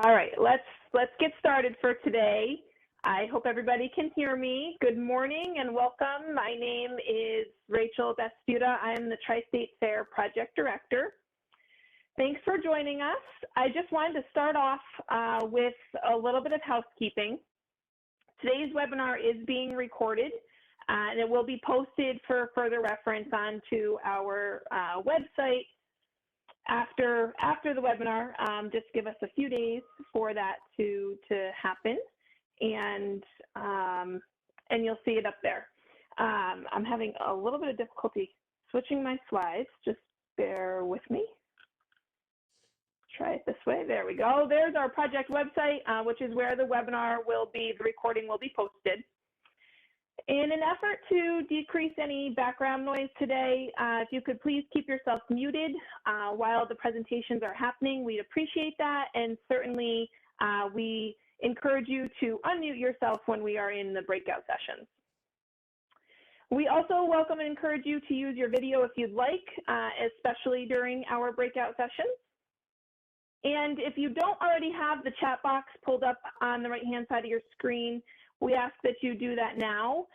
All right, let's get started for today. I hope everybody can hear me. Good morning and welcome. My name is Rachel Vesputa. I'm the Tri-State SARE Project Director. Thanks for joining us. I just wanted to start off with a little bit of housekeeping. Today's webinar is being recorded and it will be posted for further reference onto our website after the webinar. Just give us a few days for that to happen, and you'll see it up there. I'm having a little bit of difficulty switching my slides. Just bear with me. Try it this way. There we go. There's our project website, which is where the webinar will be, the recording will be posted. In an effort to decrease any background noise today, if you could please keep yourself muted while the presentations are happening, we'd appreciate that. And certainly we encourage you to unmute yourself when we are in the breakout sessions. We also welcome and encourage you to use your video if you'd like, especially during our breakout sessions. And if you don't already have the chat box pulled up on the right-hand side of your screen, we ask that you do that now.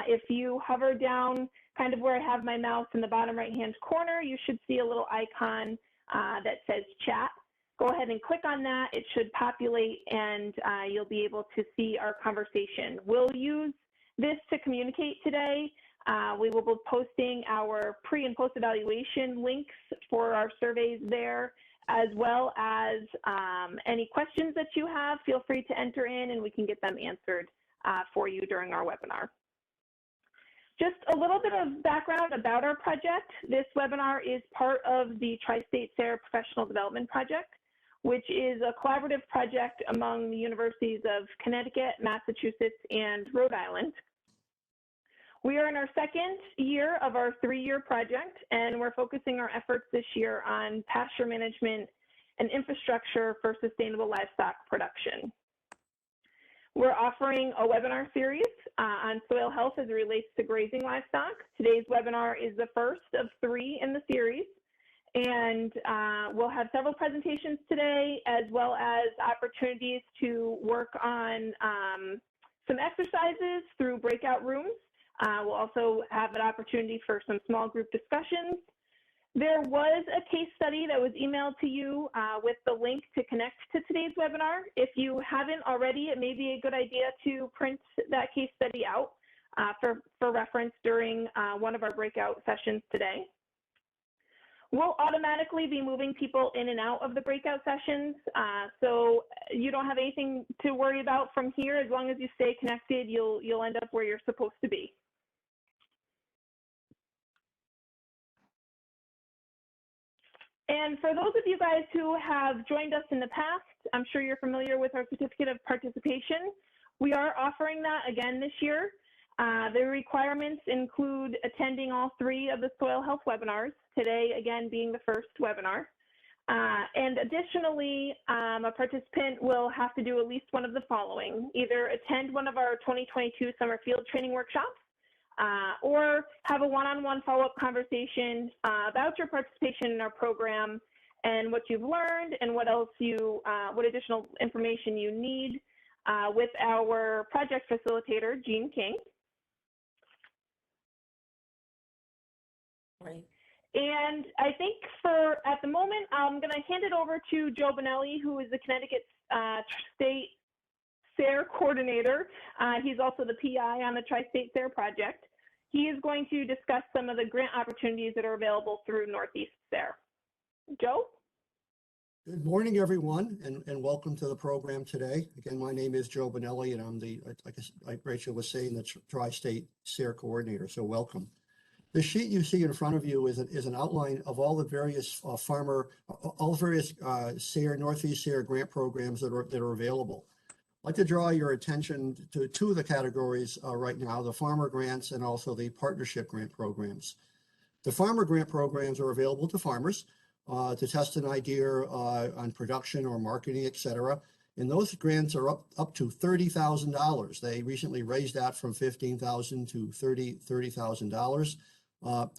If you hover down kind of where I have my mouse in the bottom right-hand corner, you should see a little icon that says chat. Go ahead and click on that. It should populate and you'll be able to see our conversation. We'll use this to communicate today. We will be posting our pre and post evaluation links for our surveys there, as well as any questions that you have. Feel free to enter in and we can get them answered for you during our webinar. Just a little bit of background about our project. This webinar is part of the Tri-State SARE Professional Development Project, which is a collaborative project among the universities of Connecticut, Massachusetts, and Rhode Island. We are in our second year of our 3-year project, and we're focusing our efforts this year on pasture management and infrastructure for sustainable livestock production. We're offering a webinar series on soil health as it relates to grazing livestock. Today's webinar is the first of 3 in the series, and we'll have several presentations today, as well as opportunities to work on some exercises through breakout rooms. We'll also have an opportunity for some small group discussions. There was a case study that was emailed to you with the link to connect to today's webinar. If you haven't already, it may be a good idea to print that case study out for reference during one of our breakout sessions today. We'll automatically be moving people in and out of the breakout sessions, so you don't have anything to worry about from here. As long as you stay connected, you'll end up where you're supposed to be. And for those of you guys who have joined us in the past, I'm sure you're familiar with our certificate of participation. We are offering that again this year. The requirements include attending all 3 of the soil health webinars, today again being the first webinar. And additionally, a participant will have to do at least one of the following: either attend one of our 2022 summer field training workshops, or have a one-on-one follow-up conversation about your participation in our program and what you've learned and what else what additional information you need with our project facilitator, Jean King. Right. And I think at the moment, I'm going to hand it over to Joe Bonelli, who is the Connecticut State SARE coordinator. He's also the PI on the Tri-State SARE project. He is going to discuss some of the grant opportunities that are available through Northeast SARE. Joe? Good morning, everyone, and welcome to the program today. Again, my name is Joe Bonelli, and I'm like Rachel was saying, the Tri-State SARE coordinator, so welcome. The sheet you see in front of you is an outline of all the various SARE, Northeast SARE grant programs that are available. I'd like to draw your attention to 2 of the categories right now, the farmer grants and also the partnership grant programs. The farmer grant programs are available to farmers to test an idea on production or marketing, etc. And those grants are up to $30,000. They recently raised that from $15,000 to $30,000.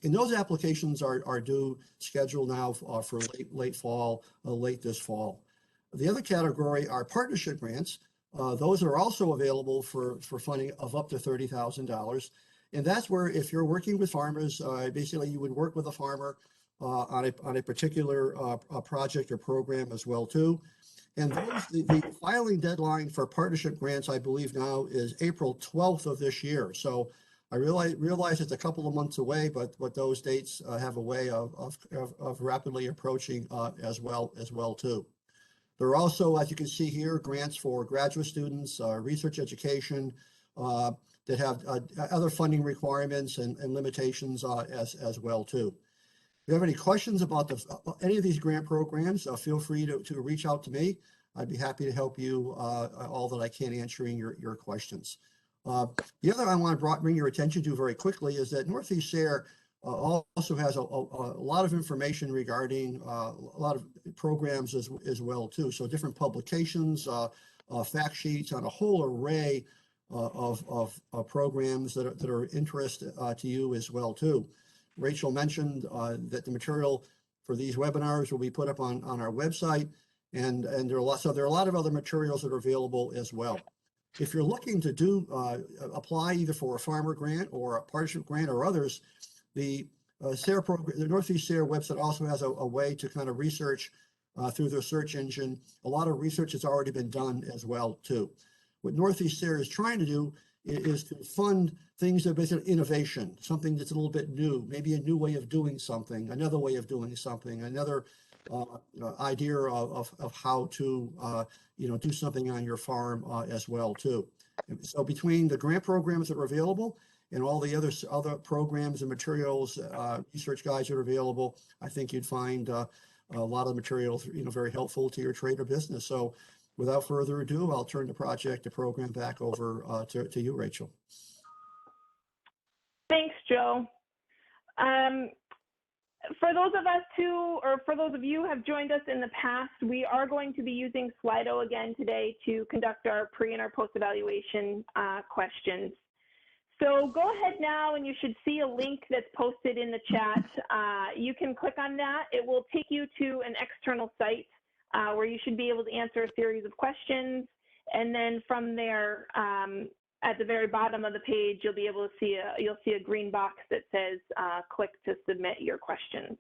And those applications are due scheduled now for late fall, late this fall. The other category are partnership grants. Those are also available for funding of up to $30,000. And that's where if you're working with farmers, basically you would work with a farmer on a particular project or program as well too. And the filing deadline for partnership grants, I believe now is April 12th of this year. So I realize it's a couple of months away, but those dates have a way of rapidly approaching as well too. There are also, as you can see here, grants for graduate students, research education that have other funding requirements and limitations as well too. If you have any questions about any of these grant programs, feel free to reach out to me. I'd be happy to help you all that I can answering your questions. The other I want to bring your attention to very quickly is that Northeast SARE also has a lot of information regarding a lot of programs as well too. So different publications, fact sheets on a whole array of programs that are of interest to you as well too. Rachel mentioned that the material for these webinars will be put up on our website, and there are a lot of other materials that are available as well. If you're looking to apply either for a farmer grant or a partnership grant or others, the SARE program, the Northeast SARE website also has a way to kind of research through their search engine. A lot of research has already been done as well too. What Northeast SARE is trying to do is to fund things that are basically innovation, something that's a little bit new, maybe a new way of doing something, another way of doing something, another idea of how to do something on your farm as well too. And so between the grant programs that are available and all the other programs and materials, research guides that are available, I think you'd find a lot of materials very helpful to your trade or business. So without further ado, I'll turn the program back over to you, Rachel. Thanks, Joe. For those of you who have joined us in the past, we are going to be using Slido again today to conduct our pre and our post-evaluation questions. So go ahead now, and you should see a link that's posted in the chat. You can click on that. It will take you to an external site where you should be able to answer a series of questions. And then from there, at the very bottom of the page, you'll be able to see a green box that says click to submit your questions.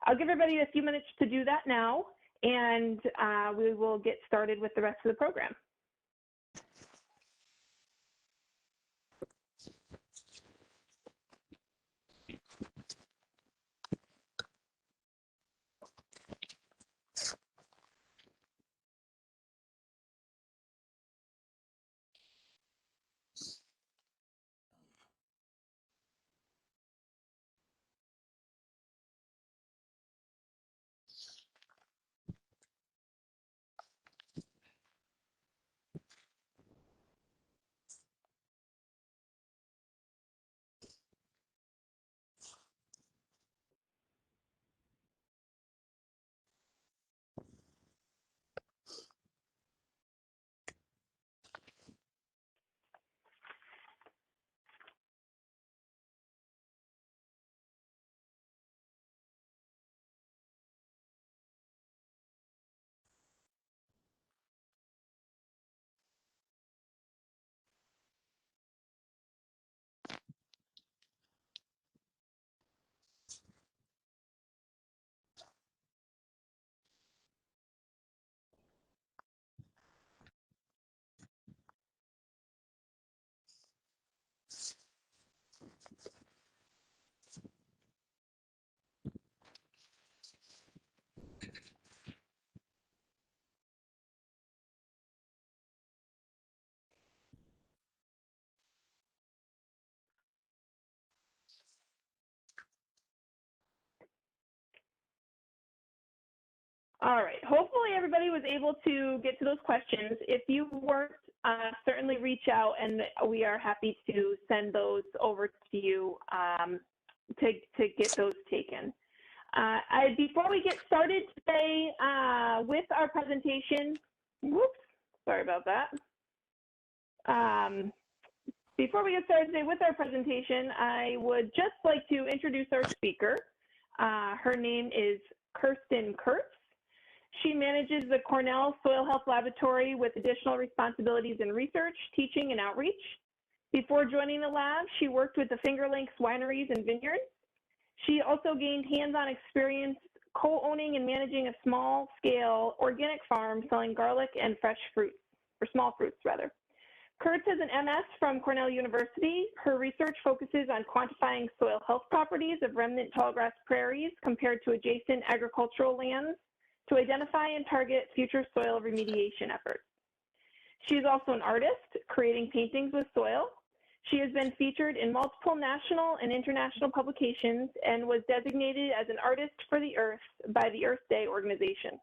I'll give everybody a few minutes to do that now, and we will get started with the rest of the program. All right, hopefully everybody was able to get to those questions. If you weren't, certainly reach out, and we are happy to send those over to you to get those taken. Before we get started today with our presentation, whoops, sorry about that. Before we get started today with our presentation, I would just like to introduce our speaker. Her name is Kirsten Kurtz. She manages the Cornell Soil Health Laboratory with additional responsibilities in research, teaching, and outreach. Before joining the lab, she worked with the Finger Lakes wineries and vineyards. She also gained hands-on experience co-owning and managing a small-scale organic farm selling garlic and fresh fruits, or small fruits rather. Kurtz has an MS from Cornell University. Her research focuses on quantifying soil health properties of remnant tallgrass prairies compared to adjacent agricultural lands to identify and target future soil remediation efforts. She is also an artist, creating paintings with soil. She has been featured in multiple national and international publications and was designated as an artist for the Earth by the Earth Day organization.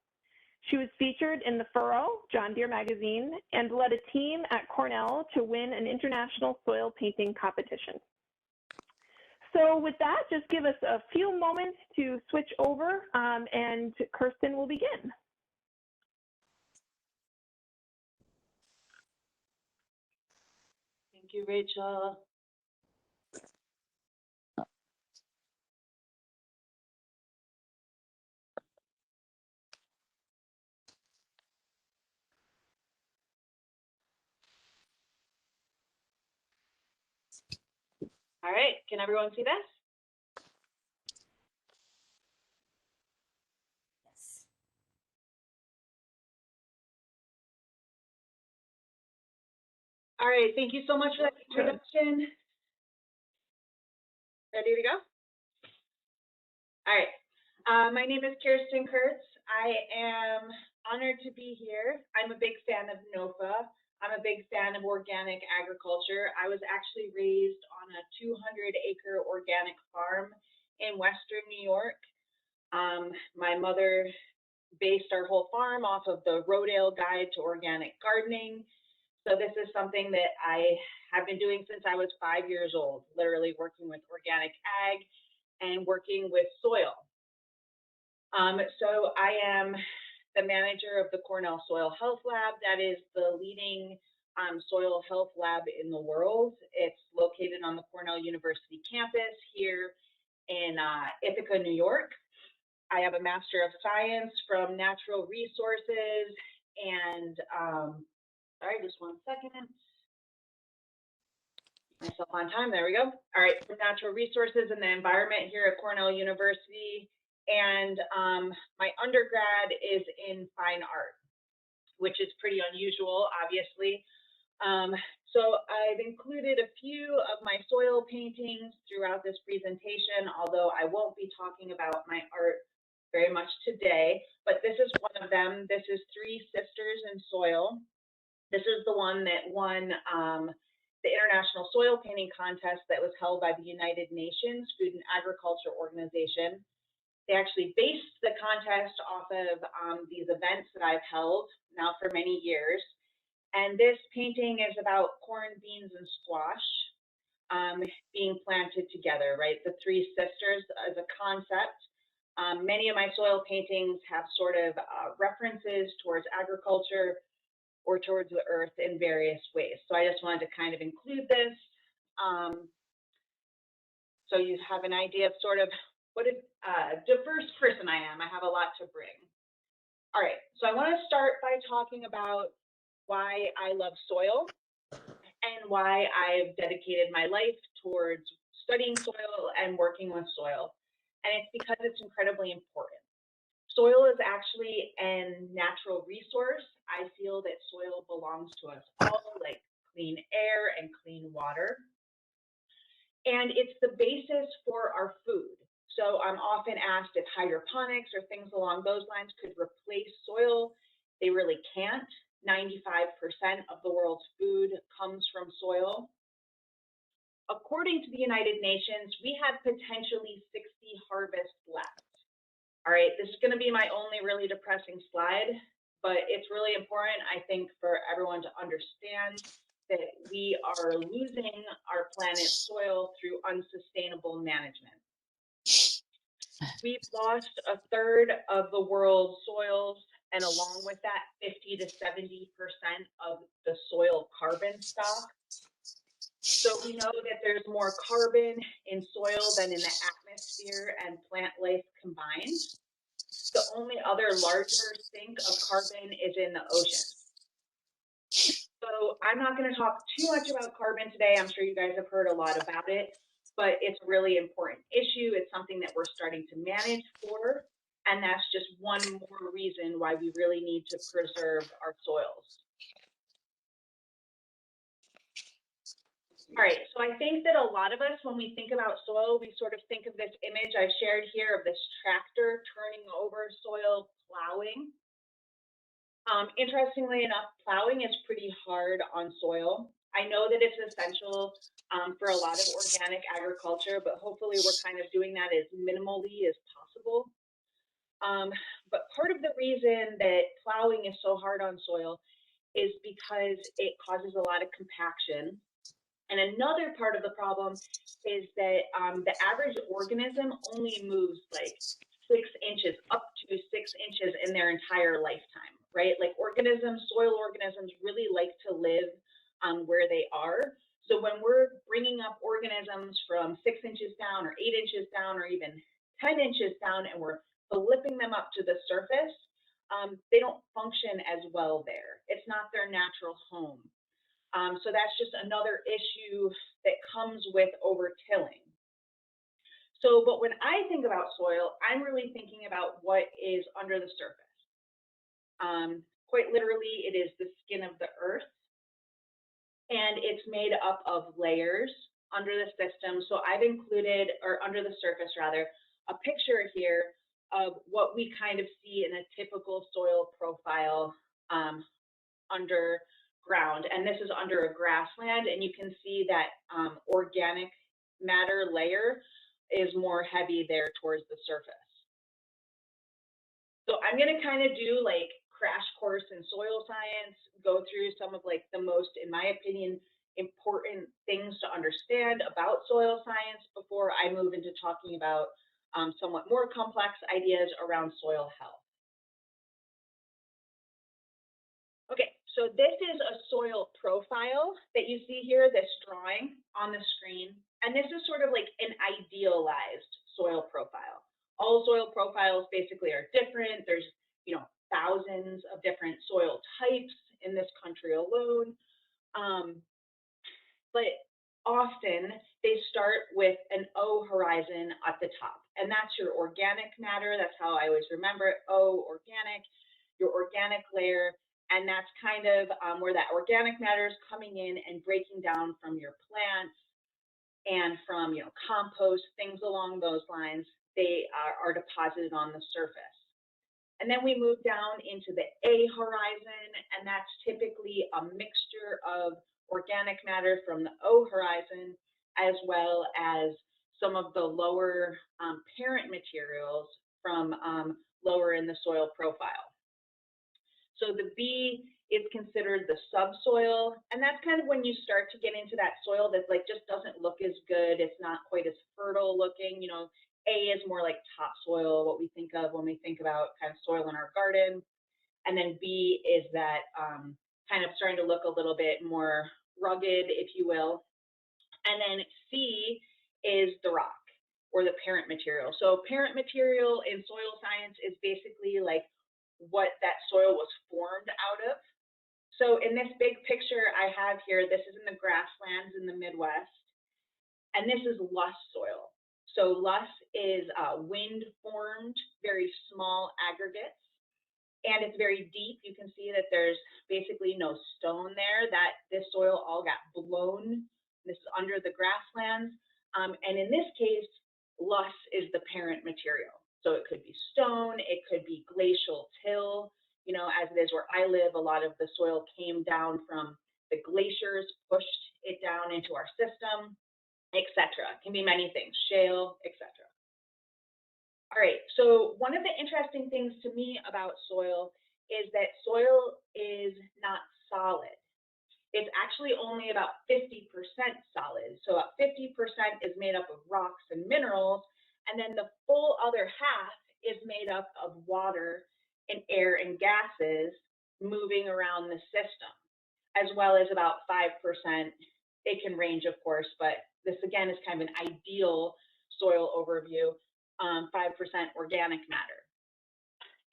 She was featured in The Furrow, John Deere magazine, and led a team at Cornell to win an international soil painting competition. So with that, just give us a few moments to switch over and Kirsten will begin. Thank you, Rachel. All right, can everyone see this? Yes. All right, thank you so much for that introduction. Ready to go? All right, my name is Kirsten Kurtz. I am honored to be here. I'm a big fan of NOFA. I'm a big fan of organic agriculture. I was actually raised on a 200-acre organic farm in Western New York. My mother based our whole farm off of the Rodale Guide to Organic Gardening. So this is something that I have been doing since I was 5 years old, literally working with organic ag and working with soil. So I am the manager of the Cornell Soil Health Lab. That is the leading soil health lab in the world. It's located on the Cornell University campus here in Ithaca, New York. I have a Master of Science from Natural Resources and, sorry, just one second. Myself on time, there we go. All right, from Natural Resources and the Environment here at Cornell University. And my undergrad is in fine art, which is pretty unusual, obviously. So I've included a few of my soil paintings throughout this presentation, although I won't be talking about my art very much today, but this is one of them. This is Three Sisters in Soil. This is the one that won the International Soil Painting Contest that was held by the United Nations Food and Agriculture Organization. They actually based the contest off of these events that I've held now for many years. And this painting is about corn, beans, and squash being planted together, right? The Three Sisters as a concept. Many of my soil paintings have sort of references towards agriculture or towards the earth in various ways. So I just wanted to kind of include this. So you have an idea of sort of what a diverse person I am. I have a lot to bring. All right, so I want to start by talking about why I love soil and why I've dedicated my life towards studying soil and working with soil. And it's because it's incredibly important. Soil is actually a natural resource. I feel that soil belongs to us all, like clean air and clean water. And it's the basis for our food. So I'm often asked if hydroponics or things along those lines could replace soil. They really can't. 95% of the world's food comes from soil. According to the United Nations, we have potentially 60 harvests left. All right, this is going to be my only really depressing slide, but it's really important, I think, for everyone to understand that we are losing our planet's soil through unsustainable management. We've lost a third of the world's soils, and along with that, 50 to 70% of the soil carbon stock. So we know that there's more carbon in soil than in the atmosphere and plant life combined. The only other larger sink sink of carbon is in the ocean. So I'm not going to talk too much about carbon today. I'm sure you guys have heard a lot about it, but it's a really important issue. It's something that we're starting to manage for, and that's just one more reason why we really need to preserve our soils. All right, so I think that a lot of us, when we think about soil, we sort of think of this image I've shared here of this tractor turning over soil, plowing. Interestingly enough, plowing is pretty hard on soil. I know that it's essential for a lot of organic agriculture, but hopefully we're kind of doing that as minimally as possible. But part of the reason that plowing is so hard on soil is because it causes a lot of compaction. And another part of the problem is that the average organism only moves like 6 inches, up to 6 inches in their entire lifetime, right? Like soil organisms really like to live where they are. So when we're bringing up organisms from 6 inches down or 8 inches down or even 10 inches down and we're flipping them up to the surface, they don't function as well there. It's not their natural home. So that's just another issue that comes with over-tilling. So, but when I think about soil, I'm really thinking about what is under the surface. Quite literally, it is the skin of the earth, and it's made up of layers under the system. So I've included, or under the surface rather, a picture here of what we kind of see in a typical soil profile underground, and this is under a grassland, and you can see that organic matter layer is more heavy there towards the surface. So I'm going to kind of do like crash course in soil science, go through some of like the most, in my opinion, important things to understand about soil science before I move into talking about somewhat more complex ideas around soil health. Okay, so this is a soil profile that you see here, this drawing on the screen. And this is sort of like an idealized soil profile. All soil profiles basically are different. There's, thousands of different soil types in this country alone. But often they start with an O horizon at the top. And that's your organic matter. That's how I always remember it. O, organic, your organic layer. And that's kind of where that organic matter is coming in and breaking down from your plants and from compost, things along those lines. They are deposited on the surface. And then we move down into the A horizon, and that's typically a mixture of organic matter from the O horizon, as well as some of the lower parent materials from lower in the soil profile. So the B is considered the subsoil, and that's kind of when you start to get into that soil that like just doesn't look as good. It's not quite as fertile looking. A is more like topsoil, what we think of when we think about kind of soil in our garden. And then B is that kind of starting to look a little bit more rugged, if you will. And then C is the rock or the parent material. So parent material in soil science is basically like what that soil was formed out of. So in this big picture I have here, this is in the grasslands in the Midwest, and this is loess soil. So loess is wind-formed, very small aggregates, and it's very deep. You can see that there's basically no stone there, that this soil all got blown. This is under the grasslands, and in this case, loess is the parent material. So it could be stone, it could be glacial till. As it is where I live, a lot of the soil came down from the glaciers, pushed it down into our system, etc. It can be many things, shale, etc. All right, so one of the interesting things to me about soil is that soil is not solid. It's actually only about 50% solid. So about 50% is made up of rocks and minerals, and then the full other half is made up of water and air and gases moving around the system, as well as about 5%. It can range, of course, but this again is kind of an ideal soil overview, 5% organic matter.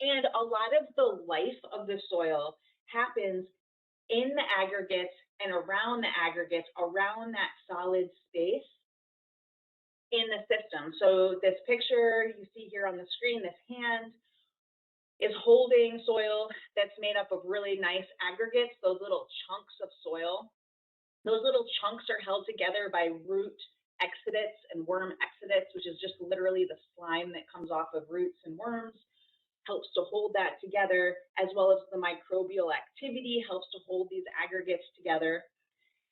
And a lot of the life of the soil happens in the aggregates and around the aggregates, around that solid space in the system. So this picture you see here on the screen, this hand is holding soil that's made up of really nice aggregates, those little chunks of soil. Those little chunks are held together by root exudates and worm exudates, which is just literally the slime that comes off of roots and worms, helps to hold that together, as well as the microbial activity helps to hold these aggregates together.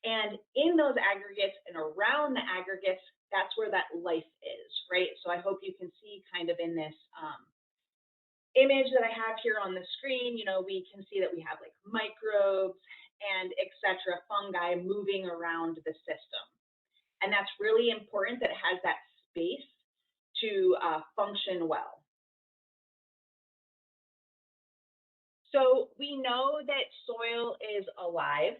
And in those aggregates and around the aggregates, that's where that life is, right? So I hope you can see kind of in this image that I have here on the screen, you know, we can see that we have like microbes and etc. fungi moving around the system. And that's really important that it has that space to function well. So we know that soil is alive.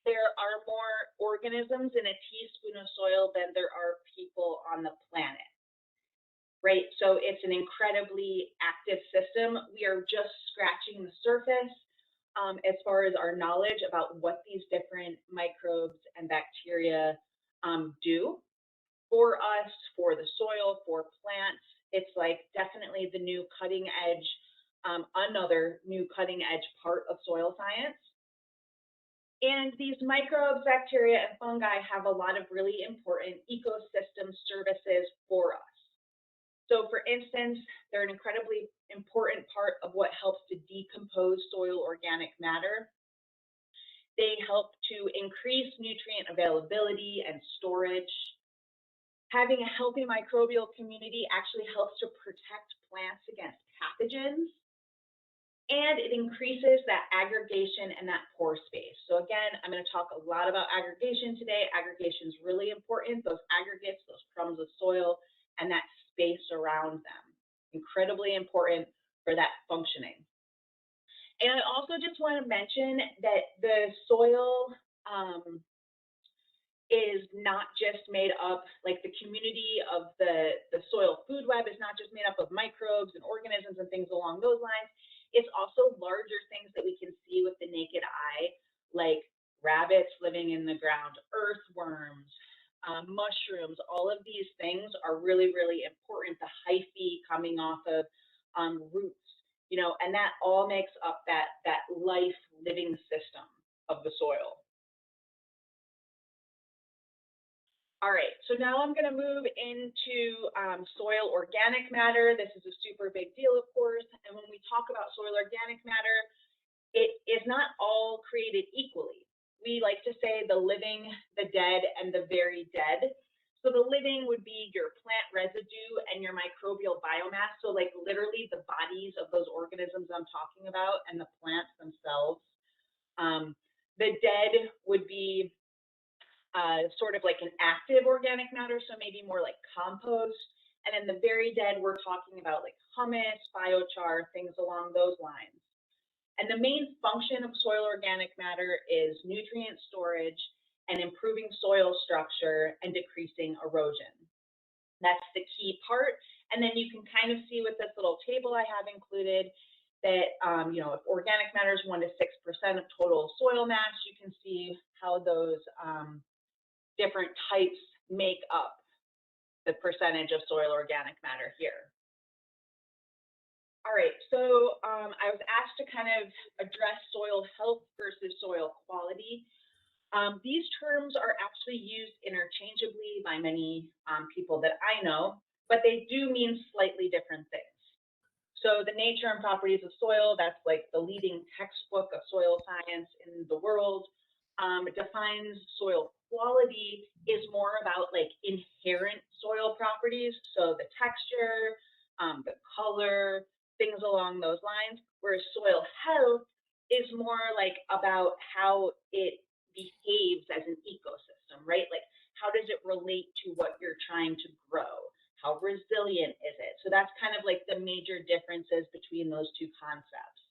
There are more organisms in a teaspoon of soil than there are people on the planet, right? So it's an incredibly active system. We are just scratching the surface as far as our knowledge about what these different microbes and bacteria do for us, for the soil, for plants. It's like definitely the new cutting edge, another new cutting edge part of soil science. And these microbes, bacteria, and fungi have a lot of really important ecosystem services for us. So for instance, they're an incredibly important part of what helps to decompose soil organic matter. They help to increase nutrient availability and storage. Having a healthy microbial community actually helps to protect plants against pathogens. And it increases that aggregation and that pore space. So again, I'm going to talk a lot about aggregation today. Aggregation is really important. Those aggregates, those crumbs of soil, and that space around them. Incredibly important for that functioning. And I also just want to mention that the soil is not just made up, like the community of the soil food web is not just made up of microbes and organisms and things along those lines. It's also larger things that we can see with the naked eye, like rabbits living in the ground, earthworms, mushrooms. All of these things are really, really important. The hyphae coming off of roots, you know, and that all makes up that life living system of the soil. All right, so now I'm going to move into soil organic matter. This is a super big deal, of course. And when we talk about soil organic matter, it is not all created equally. We like to say the living, the dead, and the very dead. So the living would be your plant residue and your microbial biomass. So like literally the bodies of those organisms I'm talking about and the plants themselves. The dead would be sort of like an active organic matter, so maybe more like compost. And then the very dead, we're talking about like humus, biochar, things along those lines. And the main function of soil organic matter is nutrient storage and improving soil structure and decreasing erosion. That's the key part. And then you can kind of see with this little table I have included that, you know, if organic matter is 1 to 6% of total soil mass, you can see how those different types make up the percentage of soil organic matter here. All right, so I was asked to kind of address soil health versus soil quality. These terms are actually used interchangeably by many people that I know, but they do mean slightly different things. So the nature and properties of soil, that's like the leading textbook of soil science in the world, defines soil quality is more about like inherent soil properties. So the texture, the color, things along those lines, whereas soil health is more like about how it behaves as an ecosystem, right? Like how does it relate to what you're trying to grow? How resilient is it? So that's kind of like the major differences between those two concepts.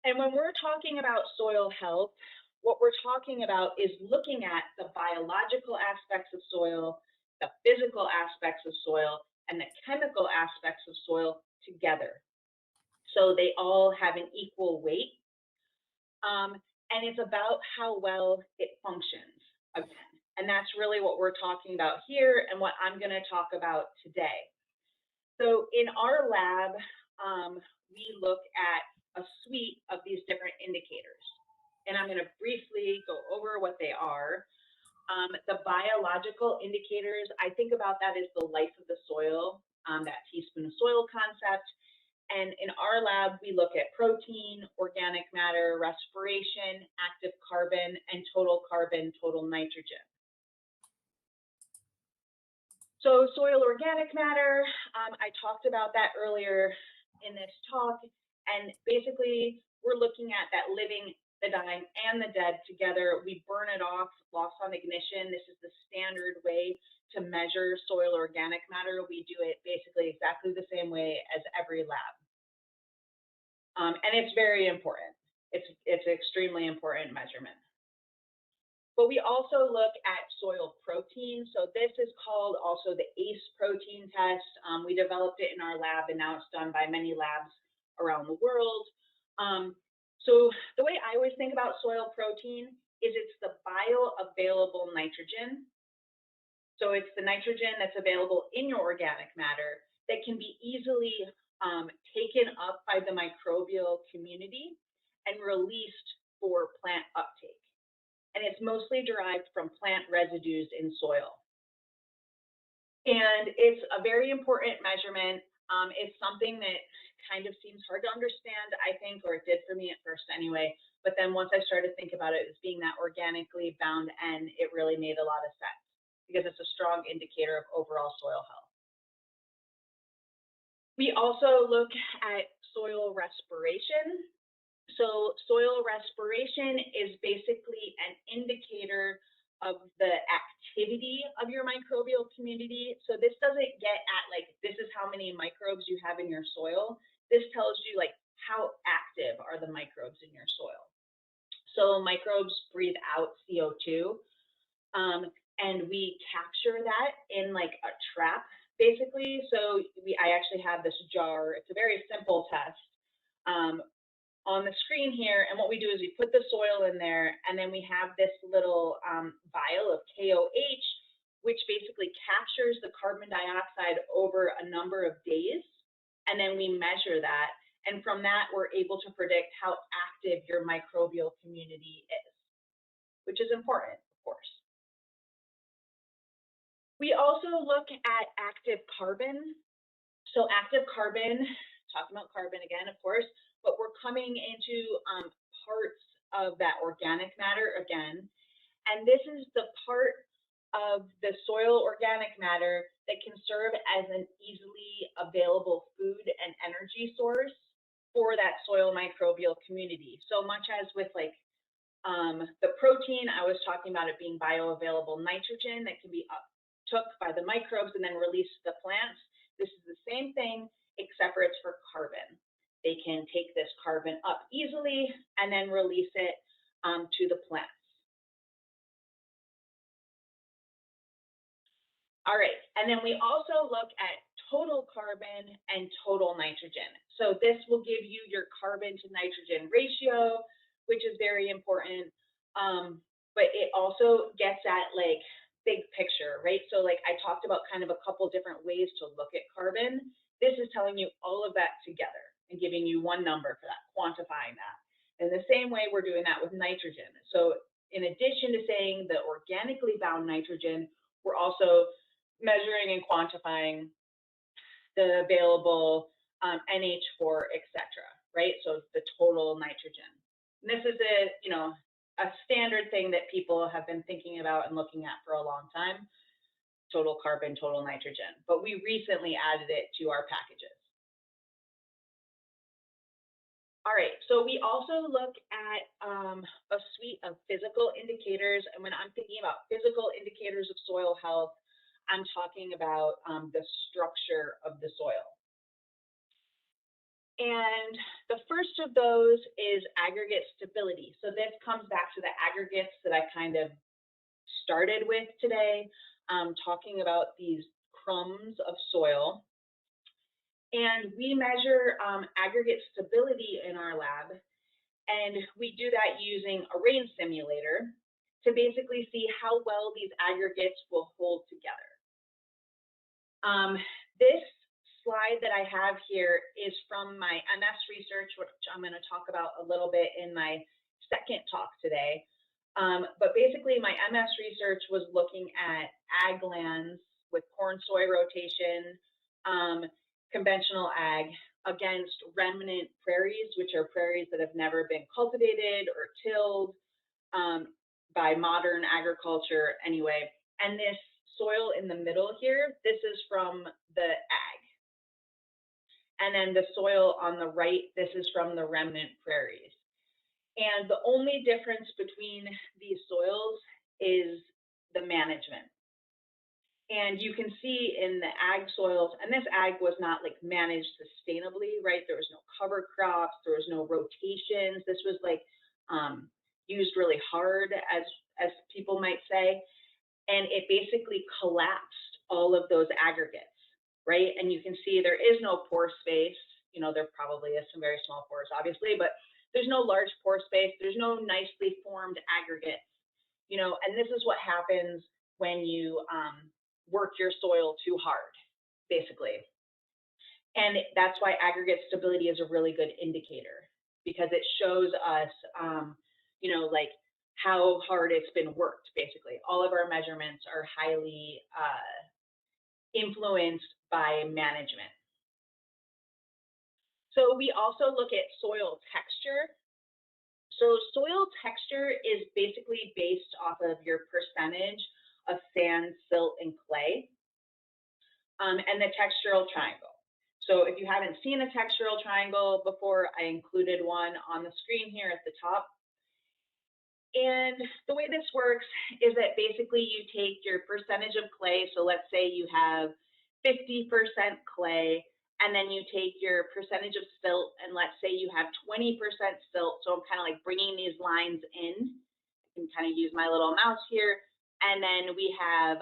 And when we're talking about soil health, what we're talking about is looking at the biological aspects of soil, the physical aspects of soil, and the chemical aspects of soil together. So they all have an equal weight. And it's about how well it functions again. And that's really what we're talking about here and what I'm going to talk about today. So in our lab, we look at a suite of these different indicators. And I'm going to briefly go over what they are. The biological indicators, I think about that as the life of the soil, that teaspoon of soil concept. And in our lab, we look at protein, organic matter, respiration, active carbon, and total carbon, total nitrogen. So soil organic matter, I talked about that earlier in this talk. And basically, we're looking at that living, the dying, and the dead together. We burn it off, loss on ignition. This is the standard way to measure soil organic matter. We do it basically exactly the same way as every lab. And it's very important. It's an extremely important measurement. But we also look at soil protein. So this is called also the ACE protein test. We developed it in our lab, and now it's done by many labs around the world. So the way I always think about soil protein is it's the bioavailable nitrogen. So it's the nitrogen that's available in your organic matter that can be easily taken up by the microbial community and released for plant uptake. And it's mostly derived from plant residues in soil. And it's a very important measurement. It's something that kind of seems hard to understand, I think, or it did for me at first anyway. But then once I started to think about it as being that organically bound N, it really made a lot of sense because it's a strong indicator of overall soil health. We also look at soil respiration. So soil respiration is basically an indicator of the activity of your microbial community. So this doesn't get at like, this is how many microbes you have in your soil. This tells you like how active are the microbes in your soil. So microbes breathe out CO2, and we capture that in like a trap, basically. So I actually have this jar. It's a very simple test on the screen here. And what we do is we put the soil in there, and then we have this little vial of KOH, which basically captures the carbon dioxide over a number of days. And then we measure that. And from that, we're able to predict how active your microbial community is, which is important, of course. We also look at active carbon. So active carbon, talking about carbon again, of course, but we're coming into parts of that organic matter again. And this is the part of the soil organic matter that can serve as an easily available food and energy source for that soil microbial community. So much as with like the protein, I was talking about it being bioavailable nitrogen that can be took by the microbes and then released to the plants. This is the same thing, except for it's for carbon. They can take this carbon up easily and then release it to the plants. All right, and then we also look at total carbon and total nitrogen. So this will give you your carbon to nitrogen ratio, which is very important. But it also gets at like big picture, right? So like I talked about kind of a couple different ways to look at carbon. This is telling you all of that together and giving you one number for that, quantifying that. In the same way, we're doing that with nitrogen. So in addition to saying the organically bound nitrogen, we're also measuring and quantifying the available NH4, et cetera, right? So the total nitrogen. And this is a standard thing that people have been thinking about and looking at for a long time, total carbon, total nitrogen. But we recently added it to our packages. All right, so we also look at a suite of physical indicators. And when I'm thinking about physical indicators of soil health, I'm talking about the structure of the soil. And the first of those is aggregate stability. So this comes back to the aggregates that I kind of started with today, talking about these crumbs of soil. And we measure aggregate stability in our lab. And we do that using a rain simulator to basically see how well these aggregates will hold together. This slide that I have here is from my MS research, which I'm going to talk about a little bit in my second talk today. But basically, my MS research was looking at ag lands with corn soy rotation, conventional ag, against remnant prairies, which are prairies that have never been cultivated or tilled by modern agriculture anyway. And this soil in the middle here, this is from the ag. And then the soil on the right, this is from the remnant prairies. And the only difference between these soils is the management. And you can see in the ag soils, and this ag was not like managed sustainably, right? There was no cover crops, there was no rotations. This was like used really hard, as people might say. And it basically collapsed all of those aggregates, right? And you can see there is no pore space. You know, there probably is some very small pores, obviously, but there's no large pore space. There's no nicely formed aggregates, you know, and this is what happens when you work your soil too hard, basically. And that's why aggregate stability is a really good indicator, because it shows us, you know, like how hard it's been worked, basically. All of our measurements are highly influenced by management. So we also look at soil texture. So soil texture is basically based off of your percentage of sand, silt, and clay, and the textural triangle. So if you haven't seen a textural triangle before, I included one on the screen here at the top. And the way this works is that basically you take your percentage of clay. So let's say you have 50% clay, and then you take your percentage of silt, and let's say you have 20% silt. So I'm kind of like bringing these lines in. I can kind of use my little mouse here. And then we have,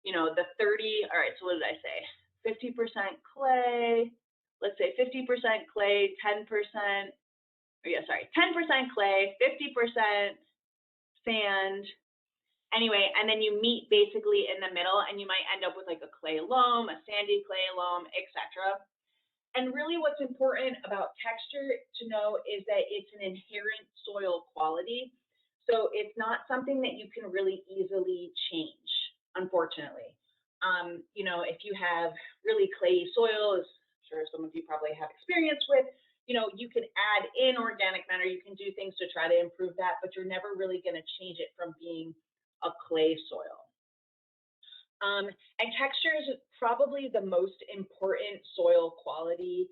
you know, the 30, all right, so what did I say? 50% clay, let's say 50% clay, 10%, or yeah, sorry, 10% clay, 50% sand. Anyway, and then you meet basically in the middle, and you might end up with like a clay loam, a sandy clay loam, etc. And really what's important about texture to know is that it's an inherent soil quality. So it's not something that you can really easily change, unfortunately. You know, if you have really clayey soil, as I'm sure some of you probably have experience with, you know, you can add in organic matter, you can do things to try to improve that, but you're never really going to change it from being a clay soil. And texture is probably the most important soil quality,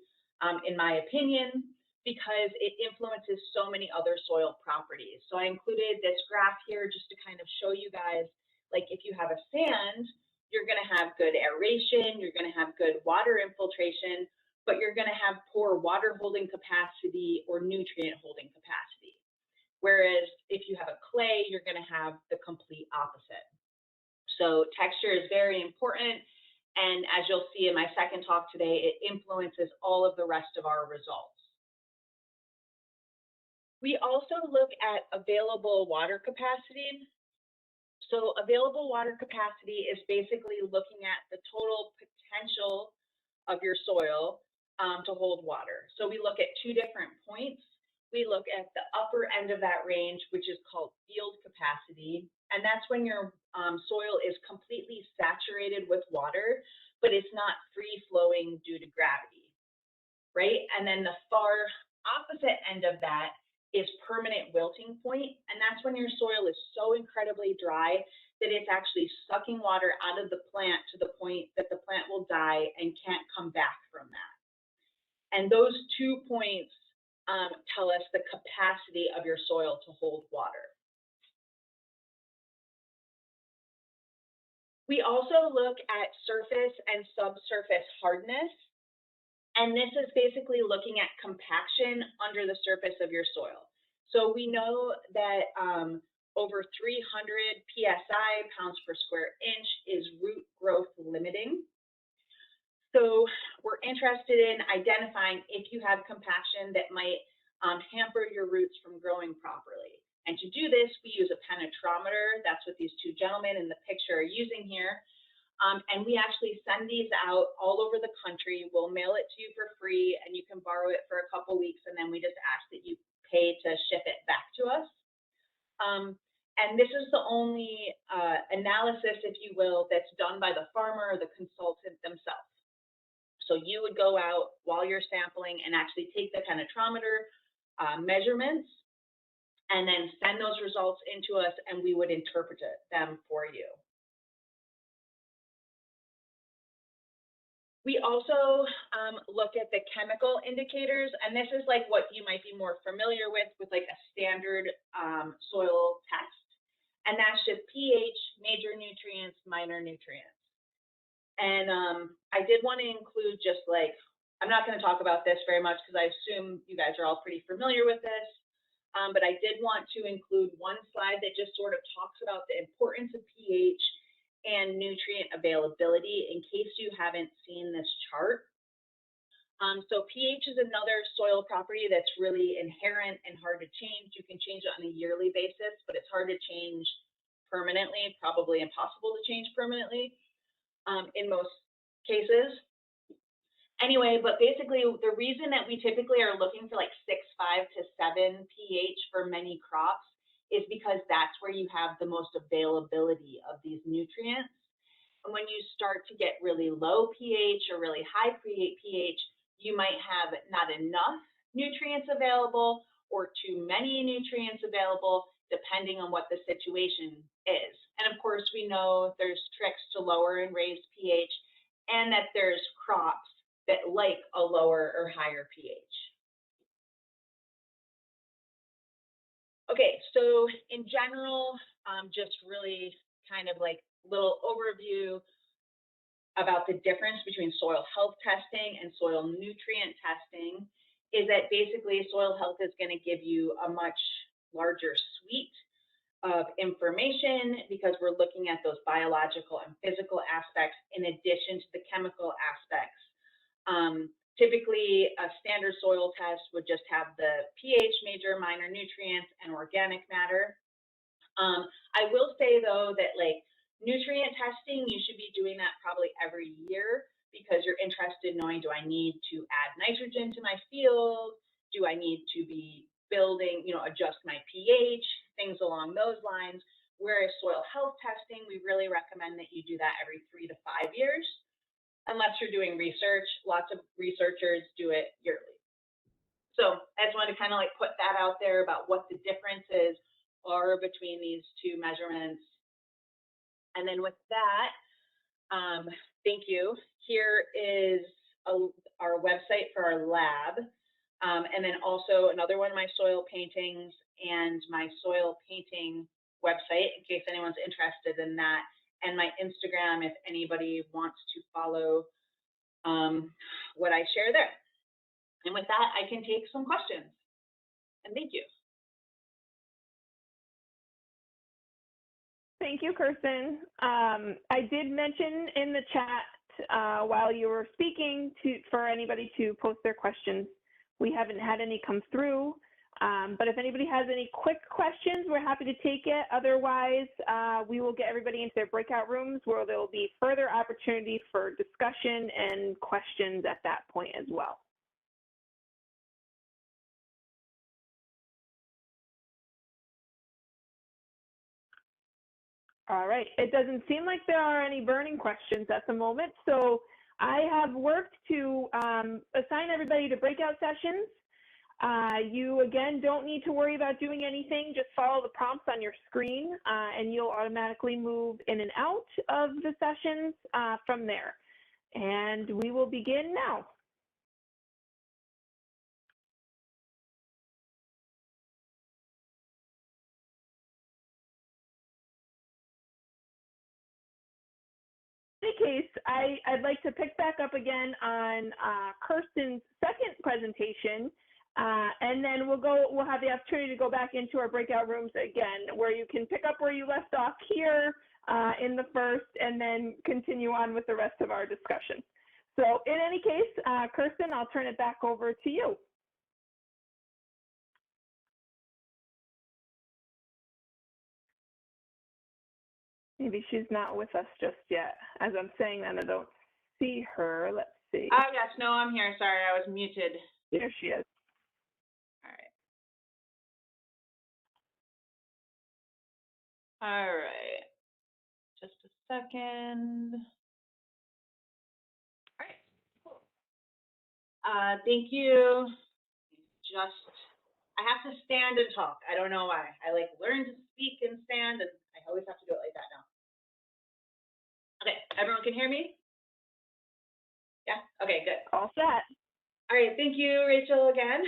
in my opinion, because it influences so many other soil properties. So I included this graph here just to kind of show you guys, like if you have a sand, you're going to have good aeration, you're going to have good water infiltration, but you're going to have poor water holding capacity or nutrient holding capacity. Whereas if you have a clay, you're going to have the complete opposite. So texture is very important. And as you'll see in my second talk today, it influences all of the rest of our results. We also look at available water capacity. So available water capacity is basically looking at the total potential of your soil to hold water. So we look at two different points. We look at the upper end of that range, which is called field capacity. And that's when your soil is completely saturated with water, but it's not free flowing due to gravity, right? And then the far opposite end of that is permanent wilting point, and that's when your soil is so incredibly dry that it's actually sucking water out of the plant to the point that the plant will die and can't come back from that. And those 2 points tell us the capacity of your soil to hold water. We also look at surface and subsurface hardness. And this is basically looking at compaction under the surface of your soil. So we know that over 300 PSI, pounds per square inch, is root growth limiting. So we're interested in identifying if you have compaction that might hamper your roots from growing properly. And to do this, we use a penetrometer. That's what these two gentlemen in the picture are using here. And we actually send these out all over the country. We'll mail it to you for free, and you can borrow it for a couple weeks, and then we just ask that you pay to ship it back to us. And this is the only analysis, if you will, that's done by the farmer or the consultant themselves. So you would go out while you're sampling and actually take the penetrometer measurements and then send those results into us, and we would interpret them for you. We also look at the chemical indicators, and this is like what you might be more familiar with like a standard soil test. And that's just pH, major nutrients, minor nutrients. And I did want to include just like, I'm not going to talk about this very much because I assume you guys are all pretty familiar with this, but I did want to include one slide that just sort of talks about the importance of pH and nutrient availability in case you haven't seen this chart. So pH is another soil property that's really inherent and hard to change. You can change it on a yearly basis, but it's hard to change permanently, probably impossible to change permanently in most cases. Anyway, but basically the reason that we typically are looking for like 6.5 to 7 pH for many crops is because that's where you have the most availability of these nutrients. And when you start to get really low pH or really high pH, you might have not enough nutrients available or too many nutrients available, depending on what the situation is. And of course, we know there's tricks to lower and raise pH, and that there's crops that like a lower or higher pH. Okay, so in general, just really kind of like little overview about the difference between soil health testing and soil nutrient testing is that basically soil health is going to give you a much larger suite of information because we're looking at those biological and physical aspects in addition to the chemical aspects. Typically, a standard soil test would just have the pH, major, minor nutrients, and organic matter. I will say though that like nutrient testing, you should be doing that probably every year because you're interested in knowing, do I need to add nitrogen to my field? Do I need to be building, adjust my pH, things along those lines. Whereas soil health testing, we really recommend that you do that every 3 to 5 years. Unless you're doing research, lots of researchers do it yearly. So I just wanted to kind of like put that out there about what the differences are between these two measurements. And then with that, thank you. Here is our website for our lab. And then also another one of my soil paintings and my soil painting website in case anyone's interested in that. And my Instagram if anybody wants to follow what I share there. And with that, I can take some questions. And thank you. Thank you, Kirsten. I did mention in the chat while you were speaking for anybody to post their questions. We haven't had any come through, but if anybody has any quick questions, we're happy to take it. Otherwise, we will get everybody into their breakout rooms where there will be further opportunity for discussion and questions at that point as well. All right, it doesn't seem like there are any burning questions at the moment, so I have worked to assign everybody to breakout sessions. You, again, don't need to worry about doing anything. Just follow the prompts on your screen, and you'll automatically move in and out of the sessions from there. And we will begin now. In any case, I'd like to pick back up again on Kirsten's second presentation And then we'll have the opportunity to go back into our breakout rooms again, where you can pick up where you left off here in the first, and then continue on with the rest of our discussion. So in any case, Kirsten, I'll turn it back over to you. Maybe she's not with us just yet. As I'm saying that, I don't see her. Let's see. Yes, no, I'm here. Sorry, I was muted. There she is. All right. Just a second. All right. Cool. Thank you. I have to stand and talk. I don't know why. I like learn to speak and stand, and I always have to do it like that now. Okay, everyone can hear me? Yeah, okay, good. All set. All right, thank you, Rachel, again.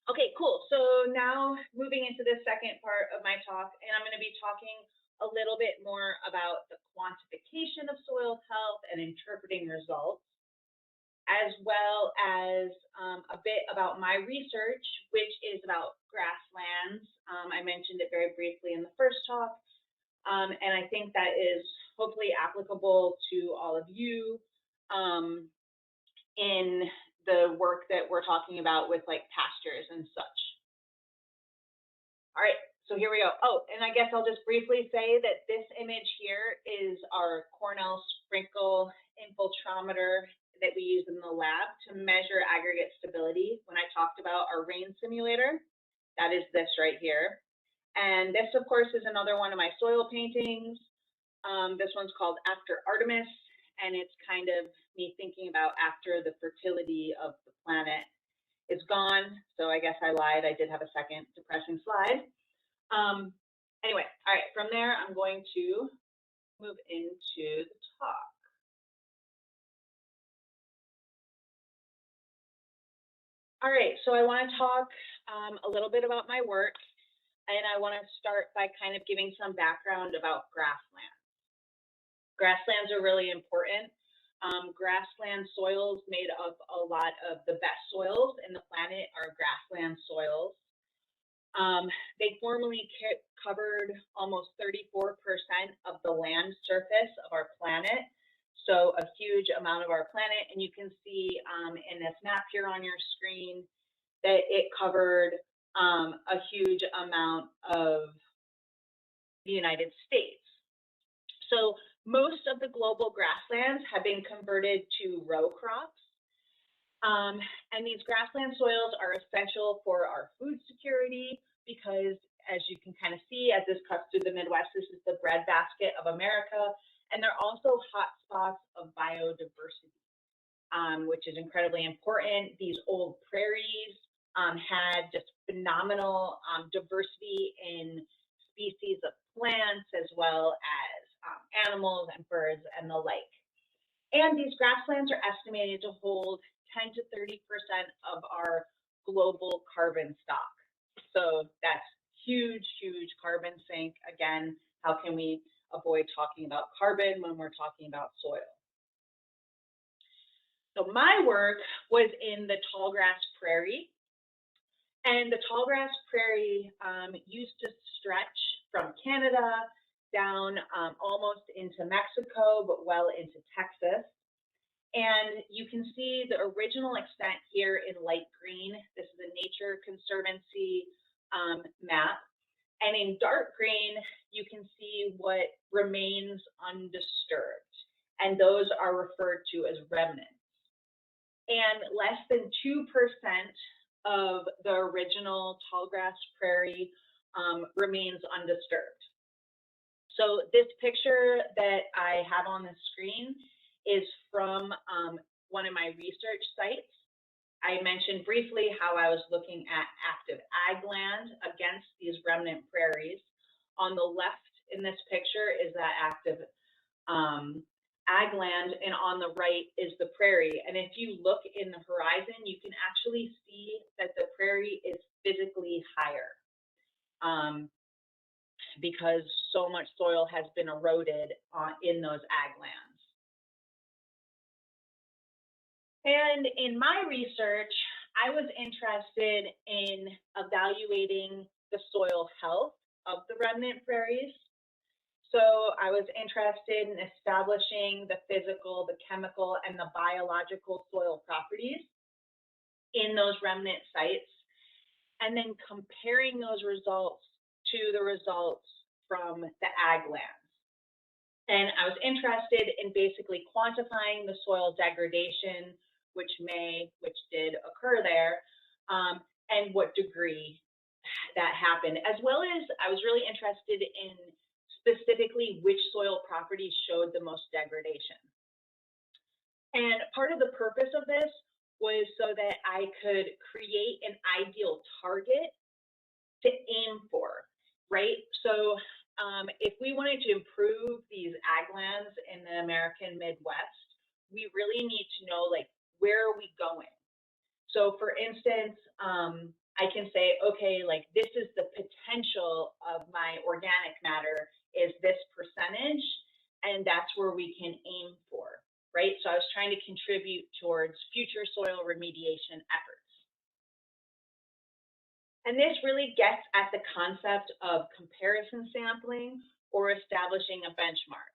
Okay, cool. So now moving into the second part of my talk, and I'm going to be talking a little bit more about the quantification of soil health and interpreting results, as well as a bit about my research, which is about grasslands. I mentioned it very briefly in the first talk, and I think that is hopefully applicable to all of you in the work that we're talking about with like pastures and such. All right, so here we go. Oh, and I guess I'll just briefly say that this image here is our Cornell sprinkle infiltrometer that we use in the lab to measure aggregate stability. When I talked about our rain simulator, that is this right here. And this, of course, is another one of my soil paintings. This one's called After Artemis, and it's kind of me thinking about after the fertility of the planet is gone. So I guess I lied. I did have a second depressing slide. Anyway, all right, from there, I'm going to move into the talk. All right, so I want to talk a little bit about my work, and I want to start by kind of giving some background about grasslands. Grasslands are really important. Grassland soils made up a lot of the best soils in the planet are grassland soils. They formerly covered almost 34% of the land surface of our planet. So a huge amount of our planet, and you can see in this map here on your screen that it covered a huge amount of the United States. So most of the global grasslands have been converted to row crops. And these grassland soils are essential for our food security because, as you can kind of see, as this cuts through the Midwest, this is the breadbasket of America. And they're also hotspots of biodiversity, which is incredibly important. These old prairies had just phenomenal diversity in species of plants, as well as animals and birds and the like. And these grasslands are estimated to hold 10 to 30% of our global carbon stock. So that's huge, huge carbon sink. Again, how can we avoid talking about carbon when we're talking about soil? So my work was in the tallgrass prairie. And the tallgrass prairie used to stretch from Canada down almost into Mexico, but well into Texas. And you can see the original extent here in light green. This is a Nature Conservancy map. And in dark green, you can see what remains undisturbed. And those are referred to as remnants. And less than 2% of the original tallgrass prairie remains undisturbed. So this picture that I have on the screen is from one of my research sites. I mentioned briefly how I was looking at active ag land against these remnant prairies. On the left in this picture is that active ag land, and on the right is the prairie. And if you look in the horizon, you can actually see that the prairie is physically higher because so much soil has been eroded in those ag lands. And in my research, I was interested in evaluating the soil health of the remnant prairies. So I was interested in establishing the physical, the chemical, and the biological soil properties in those remnant sites, and then comparing those results to the results from the ag lands. And I was interested in basically quantifying the soil degradation, which did occur there, and what degree that happened, as well as I was really interested in specifically which soil properties showed the most degradation. And part of the purpose of this was so that I could create an ideal target to aim for, right? So if we wanted to improve these ag lands in the American Midwest, we really need to know, like, where are we going? So for instance, I can say, okay, like, this is the potential of my organic matter is this percentage, and that's where we can aim for, right? So I was trying to contribute towards future soil remediation efforts. And this really gets at the concept of comparison sampling or establishing a benchmark.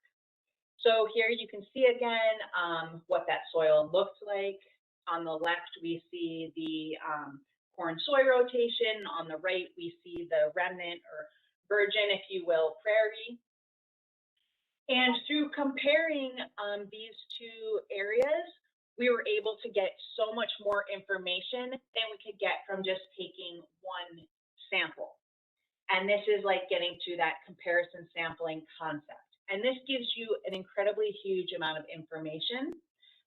So here you can see again what that soil looks like. On the left, we see the corn soy rotation. On the right, we see the remnant or virgin, if you will, prairie. And through comparing these two areas, we were able to get so much more information than we could get from just taking one sample. And this is like getting to that comparison sampling concept. And this gives you an incredibly huge amount of information.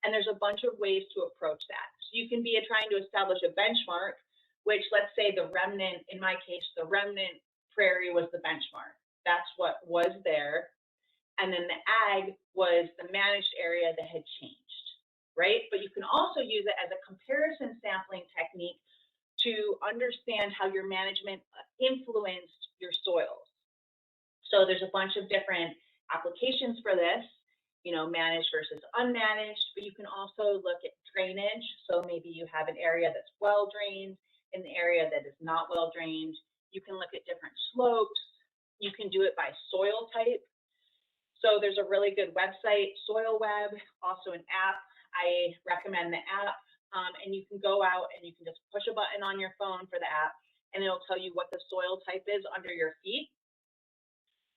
And there's a bunch of ways to approach that. So you can be trying to establish a benchmark, which, let's say the remnant, in my case, the remnant prairie was the benchmark. That's what was there. And then the ag was the managed area that had changed, right? But you can also use it as a comparison sampling technique to understand how your management influenced your soils. So there's a bunch of different applications for this, you know, managed versus unmanaged, but you can also look at drainage. So maybe you have an area that's well drained, an area that is not well drained. You can look at different slopes. You can do it by soil type. So there's a really good website, SoilWeb, also an app. I recommend the app, and you can go out and you can just push a button on your phone for the app, and it'll tell you what the soil type is under your feet.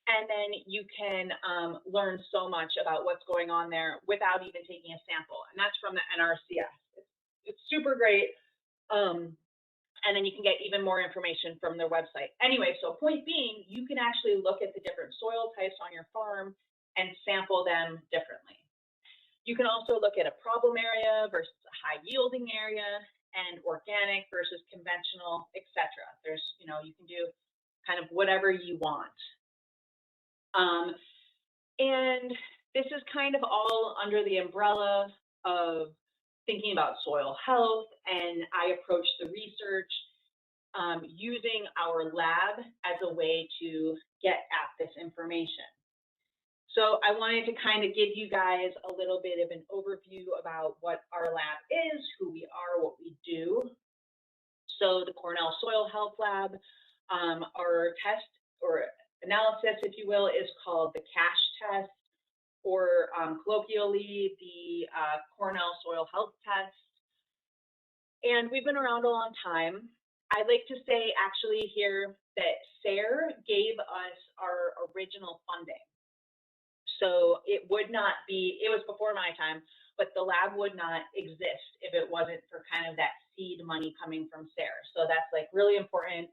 And then you can learn so much about what's going on there without even taking a sample. And that's from the NRCS. It's super great. And then you can get even more information from their website. Anyway, so point being, you can actually look at the different soil types on your farm and sample them differently. You can also look at a problem area versus a high yielding area, and organic versus conventional, etc. There's, you know, you can do kind of whatever you want. And this is kind of all under the umbrella of thinking about soil health, and I approach the research using our lab as a way to get at this information. So I wanted to kind of give you guys a little bit of an overview about what our lab is, who we are, what we do. So the Cornell Soil Health Lab, our test or analysis, if you will, is called the CASH test, or colloquially the Cornell Soil Health Test. And we've been around a long time. I'd like to say actually here that SARE gave us our original funding. So it would not be, it was before my time, but the lab would not exist if it wasn't for kind of that seed money coming from SARE. So that's like really important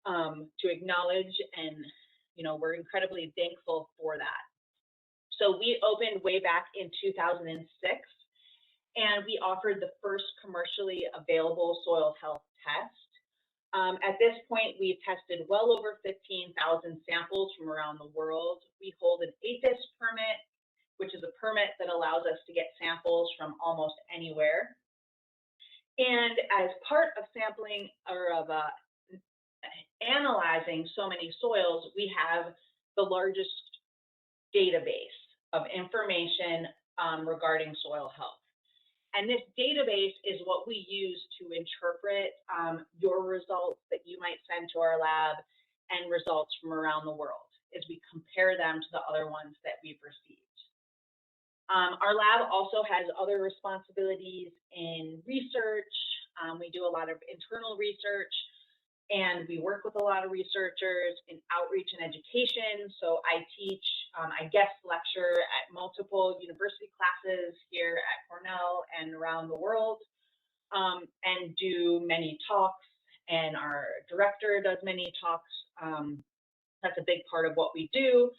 to acknowledge, and you know, we're incredibly thankful for that. So we opened way back in 2006, and we offered the first commercially available soil health test. At this point, we've tested well over 15,000 samples from around the world. We hold an APHIS permit, which is a permit that allows us to get samples from almost anywhere. And as part of sampling or of analyzing so many soils, we have the largest database of information regarding soil health. And this database is what we use to interpret your results that you might send to our lab and results from around the world as we compare them to the other ones that we've received. Our lab also has other responsibilities in research. We do a lot of internal research, and we work with a lot of researchers in outreach and education. So I teach, I guest lecture at multiple university classes here at Cornell and around the world, and do many talks, and our director does many talks. That's a big part of what we do.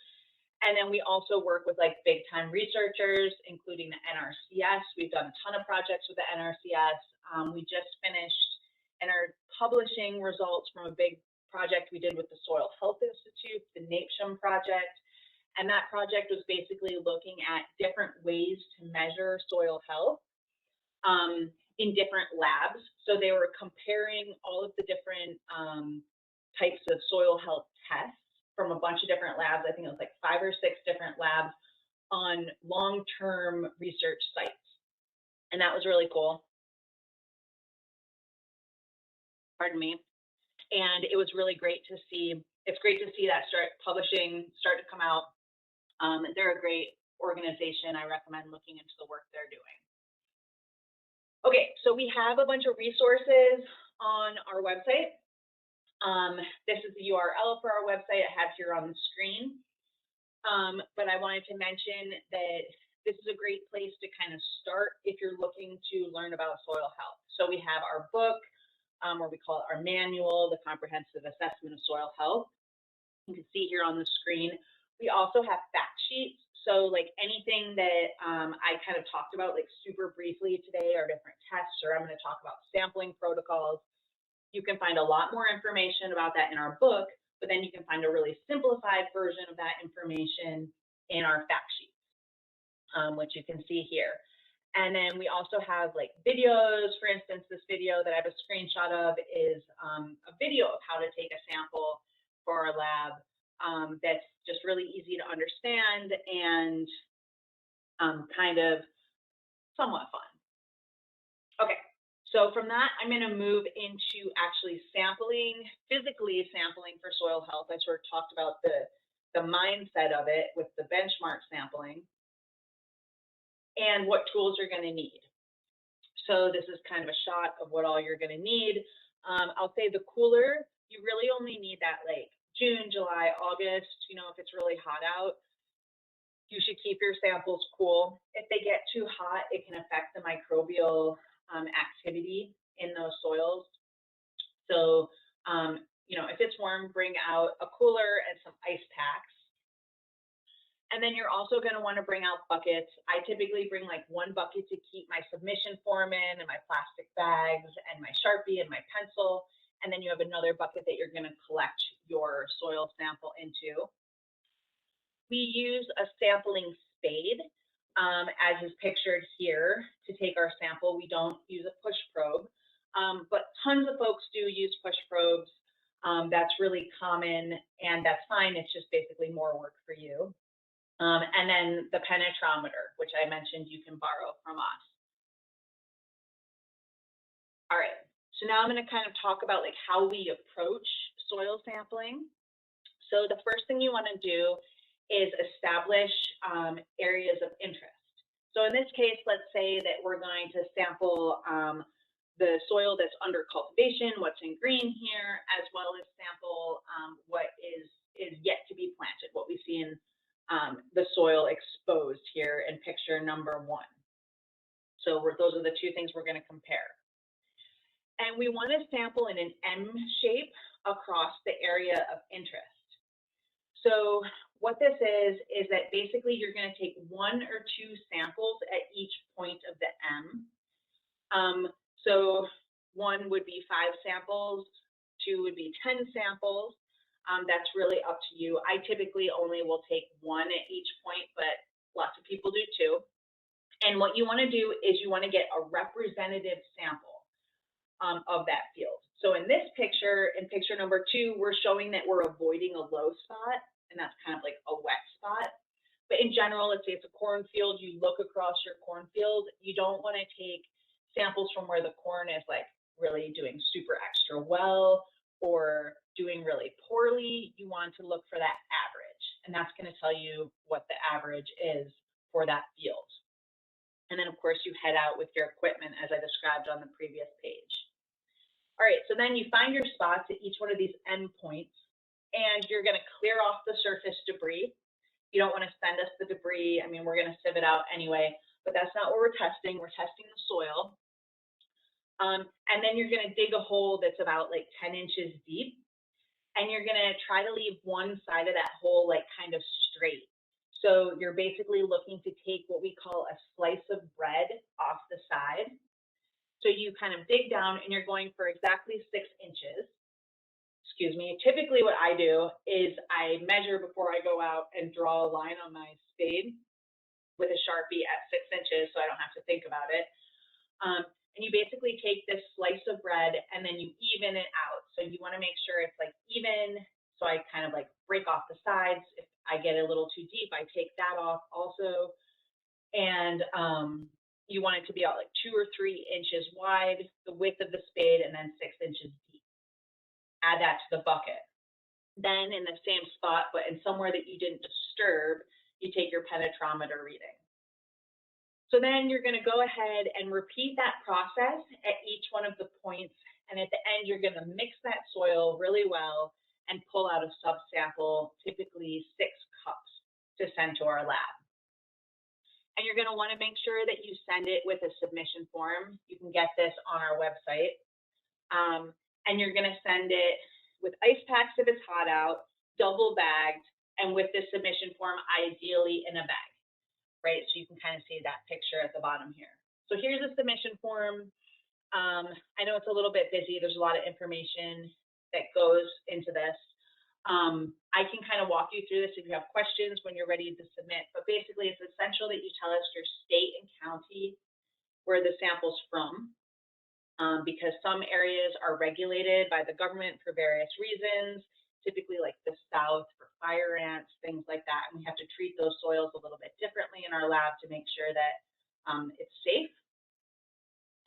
And then we also work with like big time researchers, including the NRCS. We've done a ton of projects with the NRCS. We just finished and are publishing results from a big project we did with the Soil Health Institute, the NAPSHM project. And that project was basically looking at different ways to measure soil health in different labs. So they were comparing all of the different types of soil health tests from a bunch of different labs. I think it was like 5 or 6 different labs on long-term research sites. And that was really cool. Pardon me. And it was really great to see. It's great to see that start to come out. They're a great organization. I recommend looking into the work they're doing. Okay, so we have a bunch of resources on our website. This is the URL for our website. I have here on the screen. But I wanted to mention that this is a great place to kind of start if you're looking to learn about soil health. So we have our book, or we call it our manual, the Comprehensive Assessment of Soil Health. You can see here on the screen. We also have fact sheets. So like anything that I kind of talked about like super briefly today are different tests, or I'm going to talk about sampling protocols. You can find a lot more information about that in our book, but then you can find a really simplified version of that information in our fact sheets, which you can see here. And then we also have like videos. For instance, this video that I have a screenshot of is a video of how to take a sample for our lab that's just really easy to understand and kind of somewhat fun. Okay, so from that, I'm going to move into actually sampling, physically sampling for soil health. I sort of talked about the mindset of it with the benchmark sampling and what tools you're going to need. So this is kind of a shot of what all you're going to need. I'll say the cooler, you really only need that like June, July, August, you know, if it's really hot out, you should keep your samples cool. If they get too hot, it can affect the microbial activity in those soils. So, you know, if it's warm, bring out a cooler and some ice packs. And then you're also going to want to bring out buckets. I typically bring like 1 bucket to keep my submission form in and my plastic bags and my Sharpie and my pencil. And then you have another bucket that you're going to collect your soil sample into. We use a sampling spade, as is pictured here, to take our sample. We don't use a push probe, but tons of folks do use push probes. That's really common, and that's fine. It's just basically more work for you. And then the penetrometer, which I mentioned you can borrow from us. All right. So now I'm going to kind of talk about like how we approach soil sampling. So the first thing you want to do is establish areas of interest. So in this case, let's say that we're going to sample the soil that's under cultivation, what's in green here, as well as sample what is yet to be planted, what we see in the soil exposed here in picture number 1. So those are the 2 things we're going to compare. And we want to sample in an M shape across the area of interest. So what this is that basically you're going to take 1 or 2 samples at each point of the M. So 1 would be 5 samples, 2 would be 10 samples. That's really up to you. I typically only will take 1 at each point, but lots of people do too. And what you want to do is you want to get a representative sample of that field. So in this picture, in picture number 2, we're showing that we're avoiding a low spot, and that's kind of like a wet spot. But in general, let's say it's a cornfield, you look across your cornfield, you don't want to take samples from where the corn is like really doing super extra well or doing really poorly. You want to look for that average, and that's going to tell you what the average is for that field. And then of course you head out with your equipment as I described on the previous page. All right, so then you find your spots at each one of these endpoints, and you're going to clear off the surface debris. You don't want to send us the debris. I mean, we're going to sieve it out anyway, but that's not what we're testing. We're testing the soil. And then you're going to dig a hole that's about like 10 inches deep, and you're going to try to leave one side of that hole like kind of straight. So you're basically looking to take what we call a slice of bread off the side. So you kind of dig down and you're going for exactly 6 inches. Excuse me. Typically what I do is I measure before I go out and draw a line on my spade with a Sharpie at 6 inches so I don't have to think about it. And you basically take this slice of bread and then you even it out. So you want to make sure it's like even. So I kind of like break off the sides. If I get a little too deep, I take that off also. And you want it to be out like 2 or 3 inches wide, the width of the spade, and then 6 inches deep. Add that to the bucket. Then in the same spot, but in somewhere that you didn't disturb, you take your penetrometer reading. So then you're going to go ahead and repeat that process at each one of the points. And at the end, you're going to mix that soil really well and pull out a subsample, typically 6 cups, to send to our lab. And you're going to want to make sure that you send it with a submission form. You can get this on our website. And you're going to send it with ice packs if it's hot out, double bagged, and with the submission form, ideally in a bag, right? So you can kind of see that picture at the bottom here. So here's a submission form. I know it's a little bit busy. There's a lot of information that goes into this. I can kind of walk you through this if you have questions when you're ready to submit, but basically it's essential that you tell us your state and county where the sample's from, because some areas are regulated by the government for various reasons, typically like the South for fire ants, things like that, and we have to treat those soils a little bit differently in our lab to make sure that it's safe.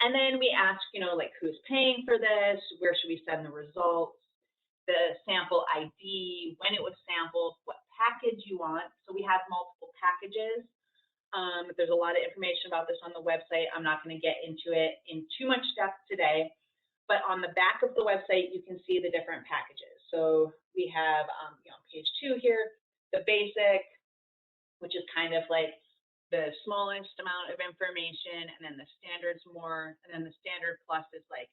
And then we ask, you know, like who's paying for this, where should we send the results, the sample ID, when it was sampled, what package you want. So we have multiple packages. There's a lot of information about this on the website. I'm not going to get into it in too much depth today, but on the back of the website, you can see the different packages. So we have, you know, page 2 here, the basic, which is kind of like the smallest amount of information, and then the standard's more, and then the standard plus is like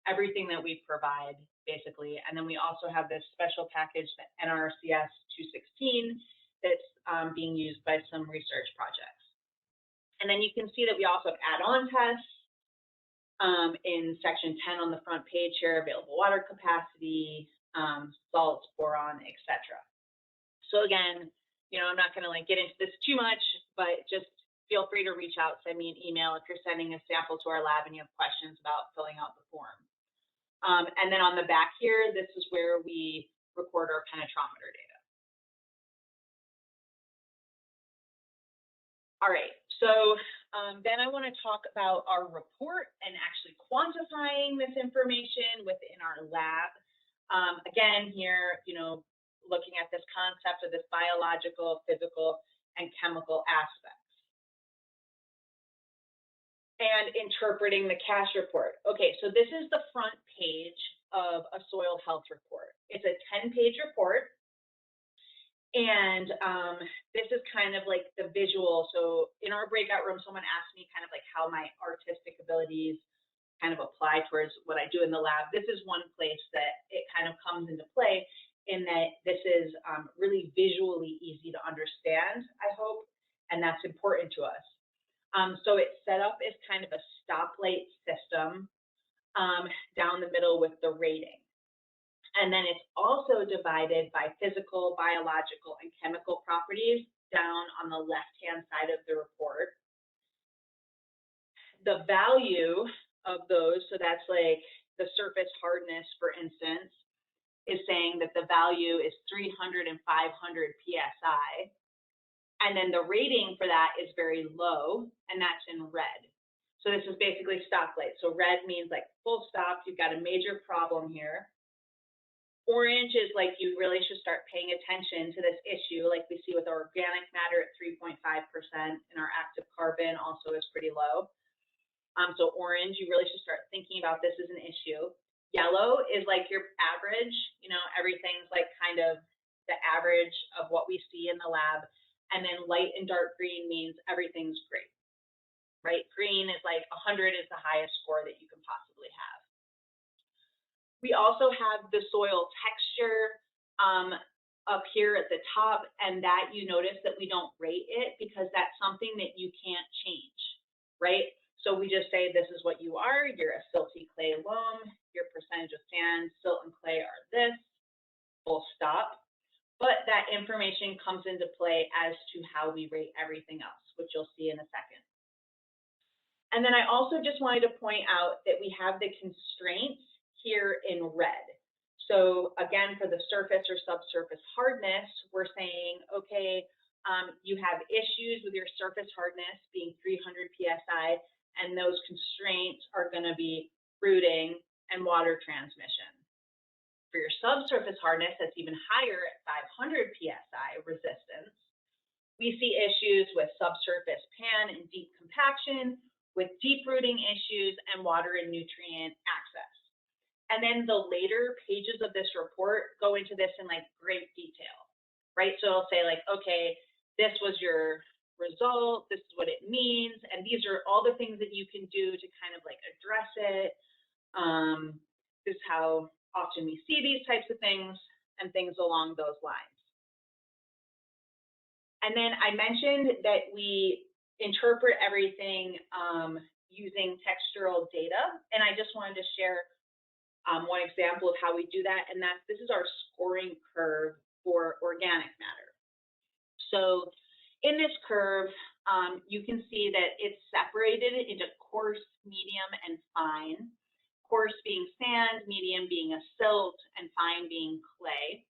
everything that we provide, basically. And then we also have this special package, the NRCS 216, that's being used by some research projects. And then you can see that we also have add-on tests in section 10 on the front page here, available water capacity, salts, boron, etc. So again, you know, I'm not going to like get into this too much, but just feel free to reach out, send me an email if you're sending a sample to our lab and you have questions about filling out the form. And then on the back here, this is where we record our penetrometer data. All right, so then I want to talk about our report and actually quantifying this information within our lab. Again, here, you know, looking at this concept of this biological, physical, and chemical aspects. And interpreting the cash report. Okay, so this is the front page of a soil health report. It's a 10-page report. And this is kind of like the visual. So in our breakout room, someone asked me kind of like how my artistic abilities kind of apply towards what I do in the lab. This is one place that it kind of comes into play, in that this is really visually easy to understand, I hope, and that's important to us. So it's set up as kind of a stoplight system down the middle with the rating. And then it's also divided by physical, biological, and chemical properties down on the left-hand side of the report. The value of those, so that's like the surface hardness, for instance, is saying that the value is 300 and 500 PSI. And then the rating for that is very low, and that's in red. So this is basically stoplight. So red means like full stop, you've got a major problem here. Orange is like you really should start paying attention to this issue, like we see with our organic matter at 3.5%, and our active carbon also is pretty low. So orange, you really should start thinking about this as an issue. Yellow is like your average, you know, everything's like kind of the average of what we see in the lab. And then light and dark green means everything's great, right? Green is like 100 is the highest score that you can possibly have. We also have the soil texture up here at the top, and that you notice that we don't rate it because that's something that you can't change, right? So we just say this is what you are, you're a silty clay loam, your percentage of sand, silt, and clay are this, full stop. But that information comes into play as to how we rate everything else, which you'll see in a second. And then I also just wanted to point out that we have the constraints here in red. So again, for the surface or subsurface hardness, we're saying, okay, you have issues with your surface hardness being 300 PSI, and those constraints are going to be rooting and water transmission. For your subsurface hardness, that's even higher at 500 PSI resistance. We see issues with subsurface pan and deep compaction, with deep rooting issues, and water and nutrient access. And then the later pages of this report go into this in like great detail, right? So it'll say like, okay, this was your result, this is what it means, and these are all the things that you can do to kind of like address it. This is how often we see these types of things and things along those lines. And then I mentioned that we interpret everything using textural data, and I just wanted to share one example of how we do that, and this is our scoring curve for organic matter. So in this curve, you can see that it's separated into coarse, medium, and fine. Coarse being sand, medium being a silt, and fine being clay.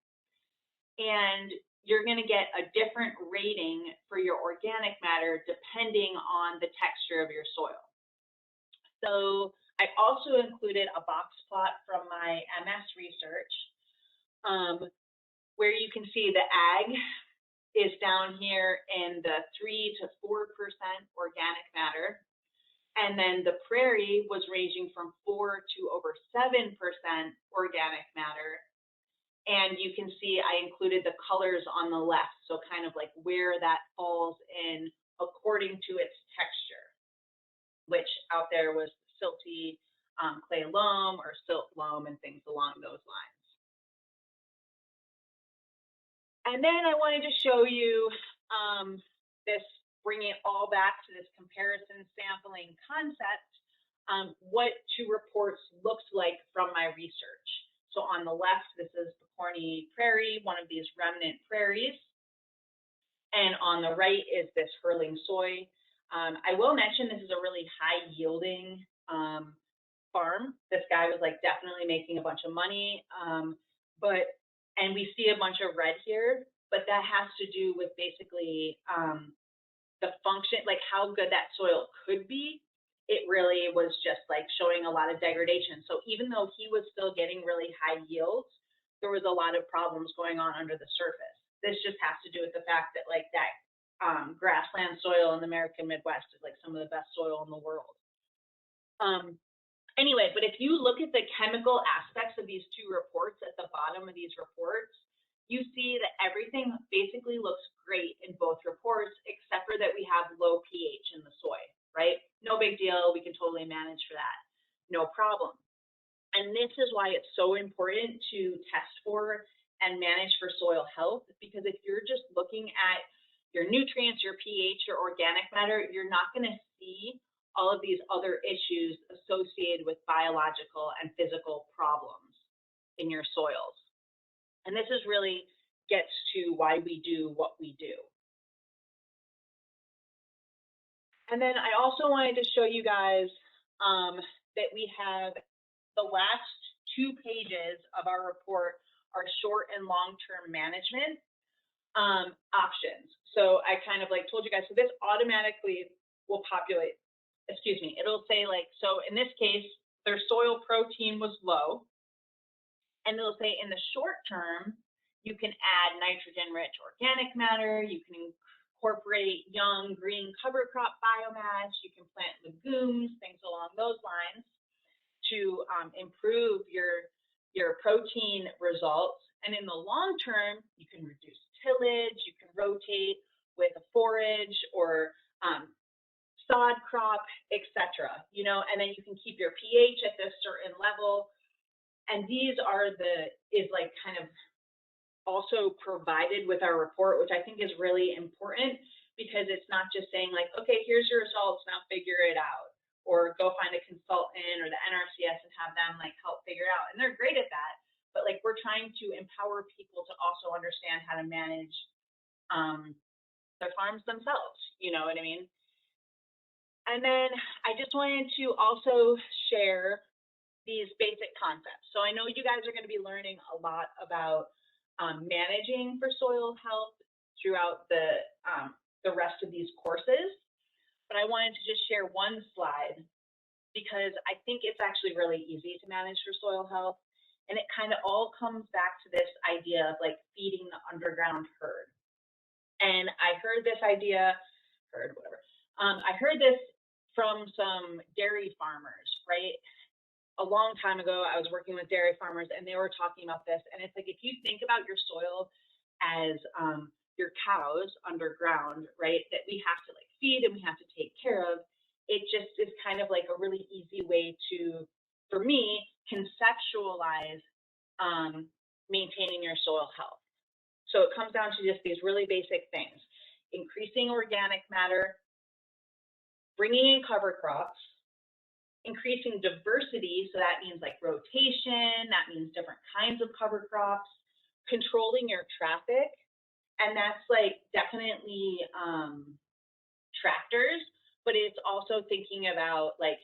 And you're going to get a different rating for your organic matter depending on the texture of your soil. So I also included a box plot from my MS research where you can see the ag is down here in the 3 to 4% organic matter. And then the prairie was ranging from 4 to over 7% organic matter. And you can see I included the colors on the left, so kind of like where that falls in according to its texture, which out there was silty clay loam or silt loam and things along those lines. And then I wanted to show you this, bringing it all back to this comparison sampling concept, what two reports looks like from my research. So on the left, this is the Corny Prairie, one of these remnant prairies. And on the right is this hurling soy. I will mention this is a really high yielding farm. This guy was like definitely making a bunch of money, and we see a bunch of red here, but that has to do with basically the function, like how good that soil could be. It really was just like showing a lot of degradation. So even though he was still getting really high yields, there was a lot of problems going on under the surface. This just has to do with the fact that like that grassland soil in the American Midwest is like some of the best soil in the world. Anyway, but if you look at the chemical aspects of these two reports at the bottom of these reports, you see that everything basically looks great in both reports, except for that we have low pH in the soil, right? No big deal, we can totally manage for that, no problem. And this is why it's so important to test for and manage for soil health, because if you're just looking at your nutrients, your pH, your organic matter, you're not going to see all of these other issues associated with biological and physical problems in your soils. And this is really gets to why we do what we do. And then I also wanted to show you guys that we have the last 2 pages of our report are short and long-term management. options. So I kind of like told you guys, so this automatically will populate, it'll say like, so in this case, their soil protein was low, and it'll say in the short term, you can add nitrogen-rich organic matter, you can incorporate young green cover crop biomass, you can plant legumes, things along those lines to improve your protein results. And in the long term, you can reduce tillage, you can rotate with a forage or sod crop, etc. And then you can keep your pH at this certain level. And these are is like kind of also provided with our report, which I think is really important, because it's not just saying like, okay, here's your results, now figure it out, or go find a consultant or the NRCS and have them like help figure it out. And they're great at that, but like we're trying to empower people to also understand how to manage their farms themselves, you know what I mean? And then I just wanted to also share these basic concepts. So I know you guys are going to be learning a lot about managing for soil health throughout the rest of these courses, but I wanted to just share one slide because I think it's actually really easy to manage for soil health, and it kind of all comes back to this idea of like feeding the underground herd. And I heard this idea, I heard this from some dairy farmers, right? A long time ago, I was working with dairy farmers and they were talking about this. And it's like, if you think about your soil as your cows underground, right, that we have to like feed and we have to take care of, it just is kind of like a really easy way to, for me, conceptualize maintaining your soil health. So it comes down to just these really basic things: increasing organic matter, bringing in cover crops, increasing diversity, so that means like rotation, that means different kinds of cover crops, controlling your traffic, and that's like definitely tractors, but it's also thinking about like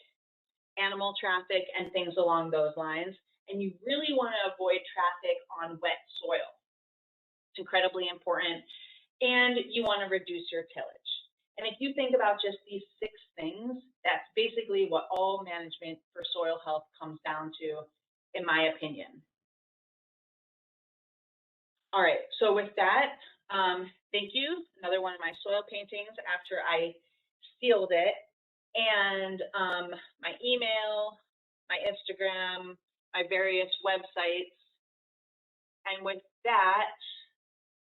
animal traffic and things along those lines. And you really want to avoid traffic on wet soil. It's incredibly important. And you want to reduce your tillage. And if you think about just these 6 things, that's basically what all management for soil health comes down to, in my opinion. All right, so with that, thank you. Another one of my soil paintings after I sealed it. And my email, my Instagram, my various websites. And with that,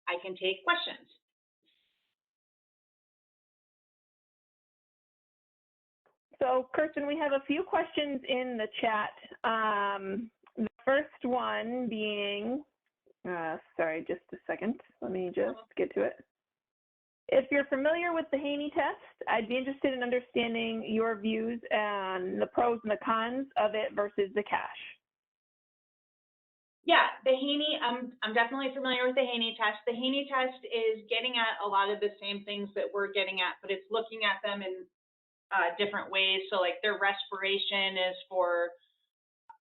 I can take questions. So, Kirsten, we have a few questions in the chat. The first one being, sorry, just a second. Let me just get to it. If you're familiar with the Haney Test, I'd be interested in understanding your views on the pros and the cons of it versus the cache. Yeah, the Haney, I'm definitely familiar with the Haney Test. The Haney Test is getting at a lot of the same things that we're getting at, but it's looking at them in different ways. So like their respiration is for,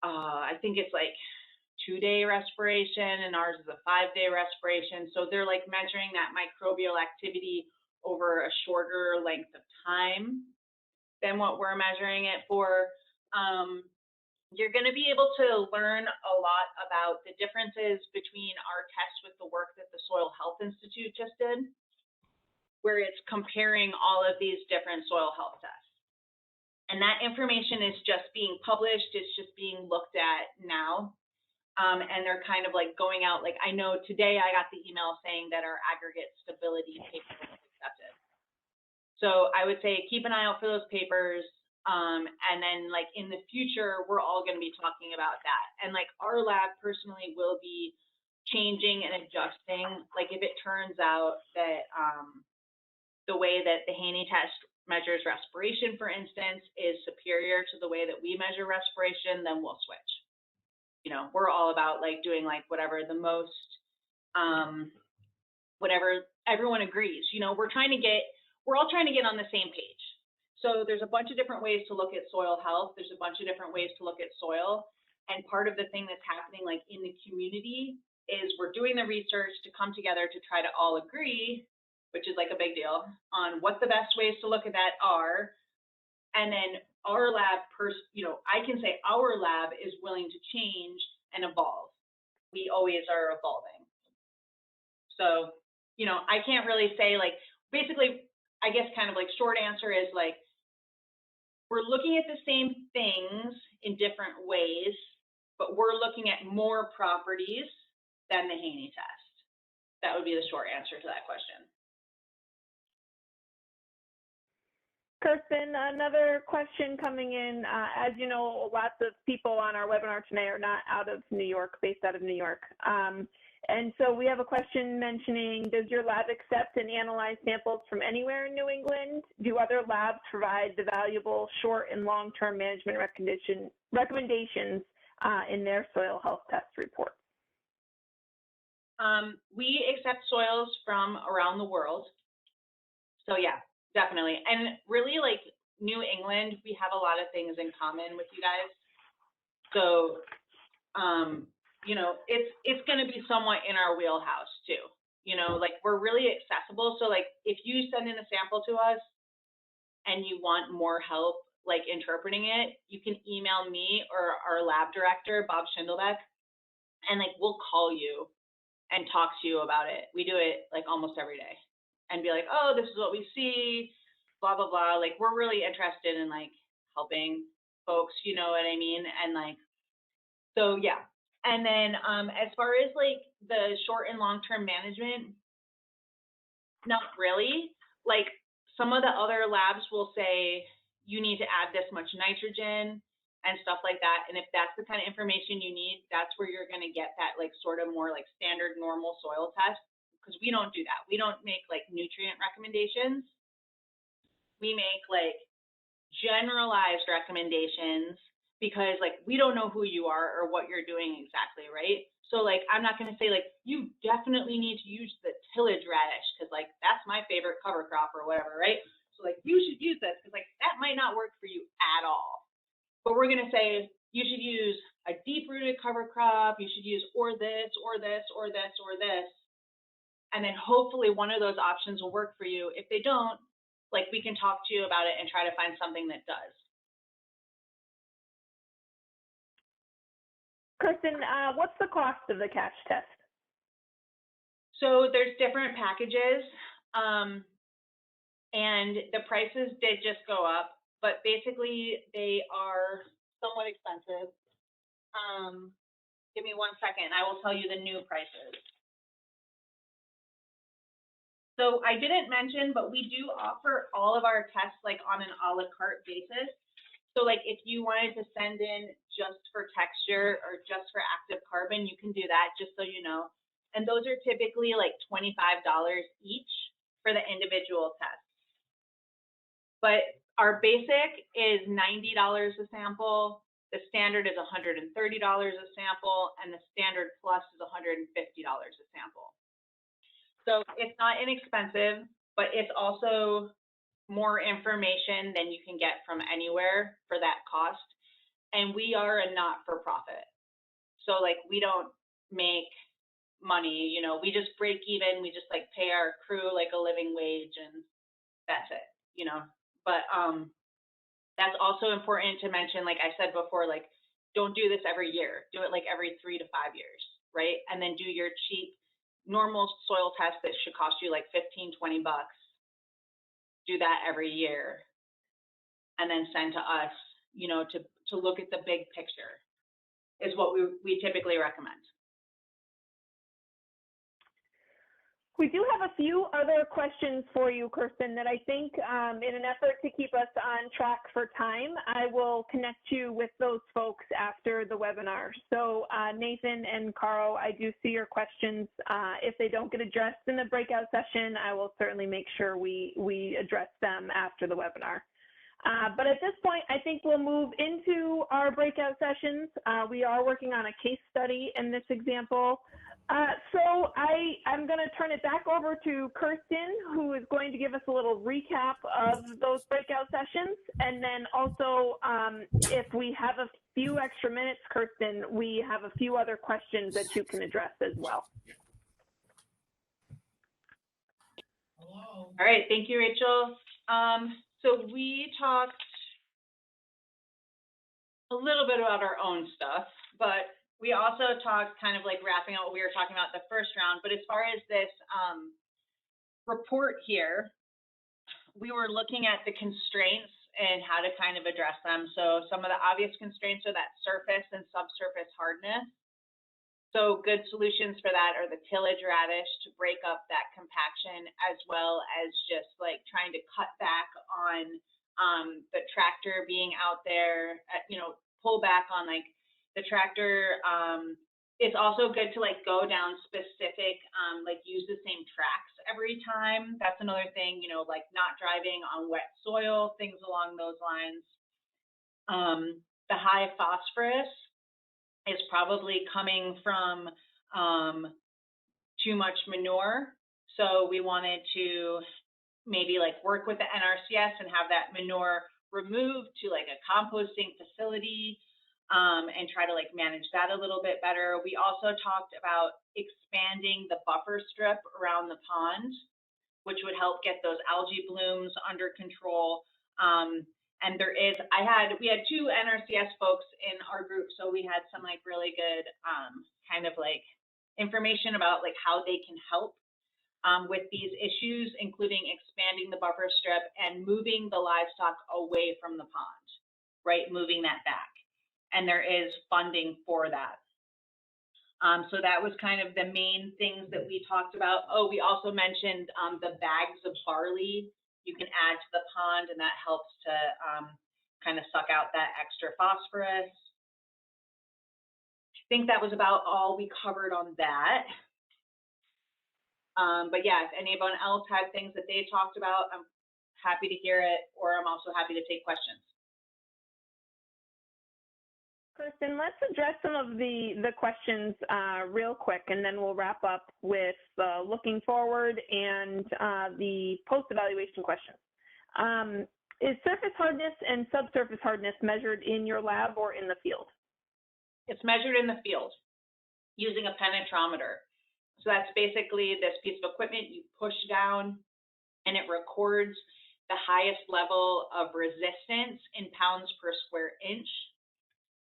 I think it's like 2-day respiration, and ours is a 5-day respiration. So they're like measuring that microbial activity over a shorter length of time than what we're measuring it for. You're going to be able to learn a lot about the differences between our tests with the work that the Soil Health Institute just did, where it's comparing all of these different soil health tests. And that information is just being published, it's just being looked at now. And they're kind of like going out, like I know today I got the email saying that our aggregate stability paper was accepted. So I would say keep an eye out for those papers. And then like in the future, we're all going to be talking about that. And like our lab personally will be changing and adjusting. Like if it turns out that the way that the Haney Test measures respiration, for instance, is superior to the way that we measure respiration, then we'll switch. You know, we're all about like doing like whatever the most, whatever everyone agrees. You know, we're all trying to get on the same page. So there's a bunch of different ways to look at soil health. There's a bunch of different ways to look at soil. And part of the thing that's happening like in the community is we're doing the research to come together to try to all agree, which is like a big deal, on what the best ways to look at that are. And then our lab, I can say our lab is willing to change and evolve. We always are evolving. So, I can't really say, like, basically, I guess kind of like short answer is like, we're looking at the same things in different ways, but we're looking at more properties than the Haney test. That would be the short answer to that question. Kirsten, another question coming in. As you know, lots of people on our webinar tonight are not out of New York, based out of New York. And so we have a question mentioning, does your lab accept and analyze samples from anywhere in New England? Do other labs provide the valuable short and long-term management recommendations in their soil health test reports? We accept soils from around the world. So yeah, definitely. And really, like, New England, we have a lot of things in common with you guys. So, it's going to be somewhat in our wheelhouse too. Like, we're really accessible. So like, if you send in a sample to us and you want more help, like, interpreting it, you can email me or our lab director, Bob Schindelbeck, and like, we'll call you and talk to you about it. We do it like almost every day and be like, oh, this is what we see, blah, blah, blah. Like, we're really interested in like helping folks, you know what I mean? And like, so yeah. And then as far as like the short and long-term management, not really. Like, some of the other labs will say you need to add this much nitrogen and stuff like that. And if that's the kind of information you need, that's where you're going to get that like sort of more like standard normal soil test, because we don't do that. We don't make like nutrient recommendations. We make like generalized recommendations, because like we don't know who you are or what you're doing exactly, right? So like, I'm not going to say like, you definitely need to use the tillage radish because like that's my favorite cover crop or whatever, right? So like, you should use this because like that might not work for you at all. But we're going to say you should use a deep-rooted cover crop, you should use or this, or this, or this, or this. And then hopefully one of those options will work for you. If they don't, like, we can talk to you about it and try to find something that does. Kirsten, what's the cost of the catch test? So there's different packages, and the prices did just go up, but basically they are somewhat expensive. Give me 1 second, I will tell you the new prices. So I didn't mention, but we do offer all of our tests like on an a la carte basis. So like, if you wanted to send in just for texture or just for active carbon, you can do that, just so you know. And those are typically like $25 each for the individual tests. But our basic is $90 a sample, the standard is $130 a sample, and the standard plus is $150 a sample. So it's not inexpensive, but it's also more information than you can get from anywhere for that cost. And we are a not-for-profit. So like, we don't make money, we just break even. We just like pay our crew like a living wage, and that's it, But that's also important to mention, like I said before, like, don't do this every year. Do it like every 3 to 5 years, right? And then do your cheap normal soil test that should cost you like $15, $20. Do that every year, and then send to us, to look at the big picture is what we typically recommend. We do have a few other questions for you, Kirsten, that I think in an effort to keep us on track for time, I will connect you with those folks after the webinar. So Nathan and Carl, I do see your questions. If they don't get addressed in the breakout session, I will certainly make sure we address them after the webinar. But at this point, I think we'll move into our breakout sessions. We are working on a case study in this example. So I'm going to turn it back over to Kirsten, who is going to give us a little recap of those breakout sessions. And then also, if we have a few extra minutes, Kirsten, we have a few other questions that you can address as well. All right, thank you, Rachel. So we talked a little bit about our own stuff, but we also talked kind of like wrapping up what we were talking about the first round. But as far as this report here, we were looking at the constraints and how to kind of address them. So some of the obvious constraints are that surface and subsurface hardness. So good solutions for that are the tillage radish to break up that compaction, as well as just like trying to cut back on the tractor being out there, pull back on like the tractor. It's also good to like go down specific, like use the same tracks every time. That's another thing, like not driving on wet soil, things along those lines. The high phosphorus is probably coming from too much manure. So we wanted to maybe like work with the NRCS and have that manure removed to like a composting facility and try to like manage that a little bit better. We also talked about expanding the buffer strip around the pond, which would help get those algae blooms under control. And we had two NRCS folks in our group, so we had some like really good kind of like information about like how they can help with these issues, including expanding the buffer strip and moving the livestock away from the pond, right? Moving that back. And there is funding for that. So that was kind of the main things that we talked about. Oh, we also mentioned the bags of barley you can add to the pond, and that helps to kind of suck out that extra phosphorus. I think that was about all we covered on that. But yeah, if anyone else had things that they talked about, I'm happy to hear it, or I'm also happy to take questions. Kirsten, let's address some of the questions real quick, and then we'll wrap up with looking forward and the post-evaluation questions. Is surface hardness and subsurface hardness measured in your lab or in the field? It's measured in the field using a penetrometer. So that's basically this piece of equipment you push down, and it records the highest level of resistance in pounds per square inch.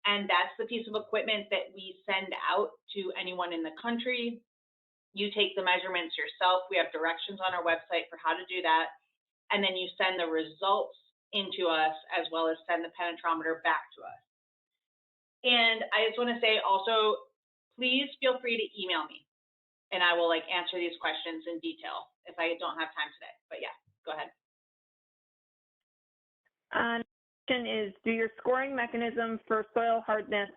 And that's the piece of equipment that we send out to anyone in the country. You take the measurements yourself. We have directions on our website for how to do that. And then you send the results into us, as well as send the penetrometer back to us. And I just want to say also, please feel free to email me, and I will like answer these questions in detail if I don't have time today. But yeah, go ahead. Is, do your scoring mechanism for soil hardness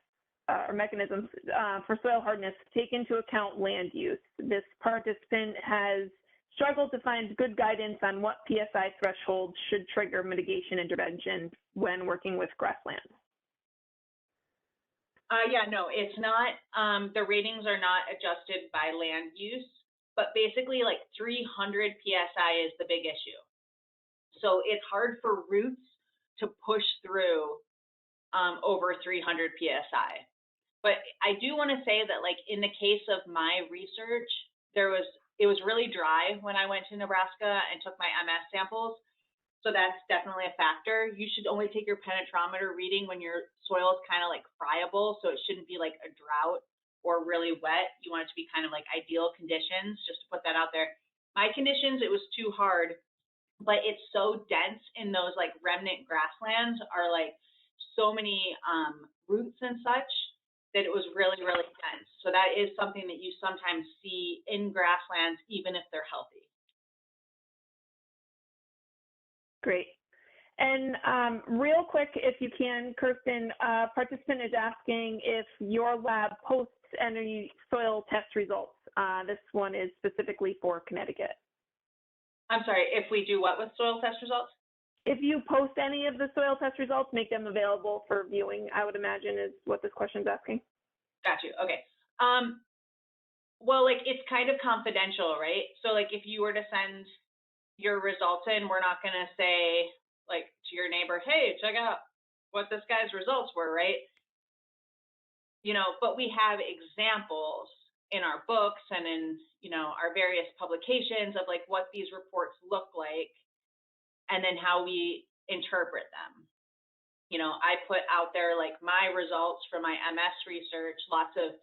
or mechanisms for soil hardness take into account land use? This participant has struggled to find good guidance on what PSI threshold should trigger mitigation intervention when working with grasslands. Yeah, no, it's not. The ratings are not adjusted by land use, but basically like 300 PSI is the big issue. So it's hard for roots to push through over 300 PSI. But I do want to say that like in the case of my research, it was really dry when I went to Nebraska and took my MS samples. So that's definitely a factor. You should only take your penetrometer reading when your soil is kind of like friable. So it shouldn't be like a drought or really wet. You want it to be kind of like ideal conditions, just to put that out there. My conditions, it was too hard, but it's so dense in those like remnant grasslands are like so many roots and such that it was really, really dense. So that is something that you sometimes see in grasslands, even if they're healthy. Great. And real quick, if you can, Kirsten, participant is asking if your lab posts any soil test results. This one is specifically for Connecticut. I'm sorry, if we do what with soil test results? if you post any of the soil test results, make them available for viewing, I would imagine is what this question is asking. Got you. Okay. Well, like it's kind of confidential, right? So like if you were to send your results in, we're not going to say like to your neighbor, hey, check out what this guy's results were, right? You know, but we have examples in our books and in, you know, our various publications of like what these reports look like and then how we interpret them. You know, I put out there like my results from my MS research, lots of,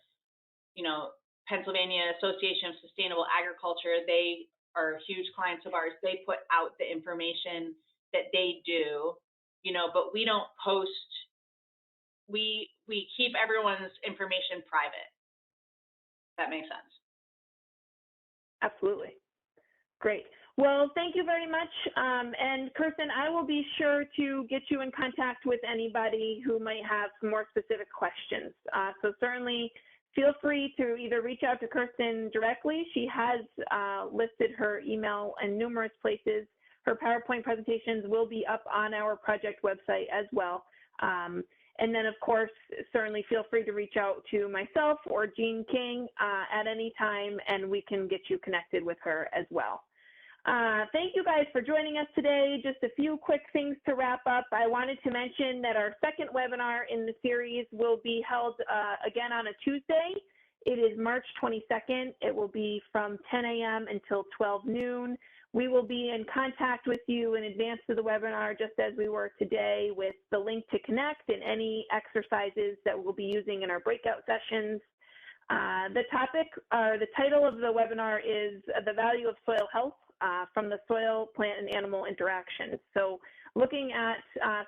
you know, Pennsylvania Association of Sustainable Agriculture, they are huge clients of ours. They put out the information that they do, you know, but we don't post, we keep everyone's information private. That makes sense. Absolutely. Great. Well, thank you very much. And Kirsten, I will be sure to get you in contact with anybody who might have some more specific questions. So certainly feel free to either reach out to Kirsten directly. She has listed her email in numerous places. Her PowerPoint presentations will be up on our project website as well. And then, of course, certainly feel free to reach out to myself or Jean King at any time, and we can get you connected with her as well. Thank you guys for joining us today. Just a few quick things to wrap up. I wanted to mention that our second webinar in the series will be held again on a Tuesday. It is March 22nd. It will be from 10 a.m. until 12 noon. We will be in contact with you in advance of the webinar, just as we were today, with the link to connect and any exercises that we'll be using in our breakout sessions. The topic, or the title of the webinar is The Value of Soil Health from the Soil, Plant, and Animal Interactions. So looking at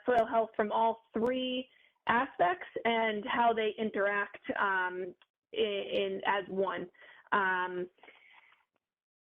soil health from all three aspects and how they interact as one.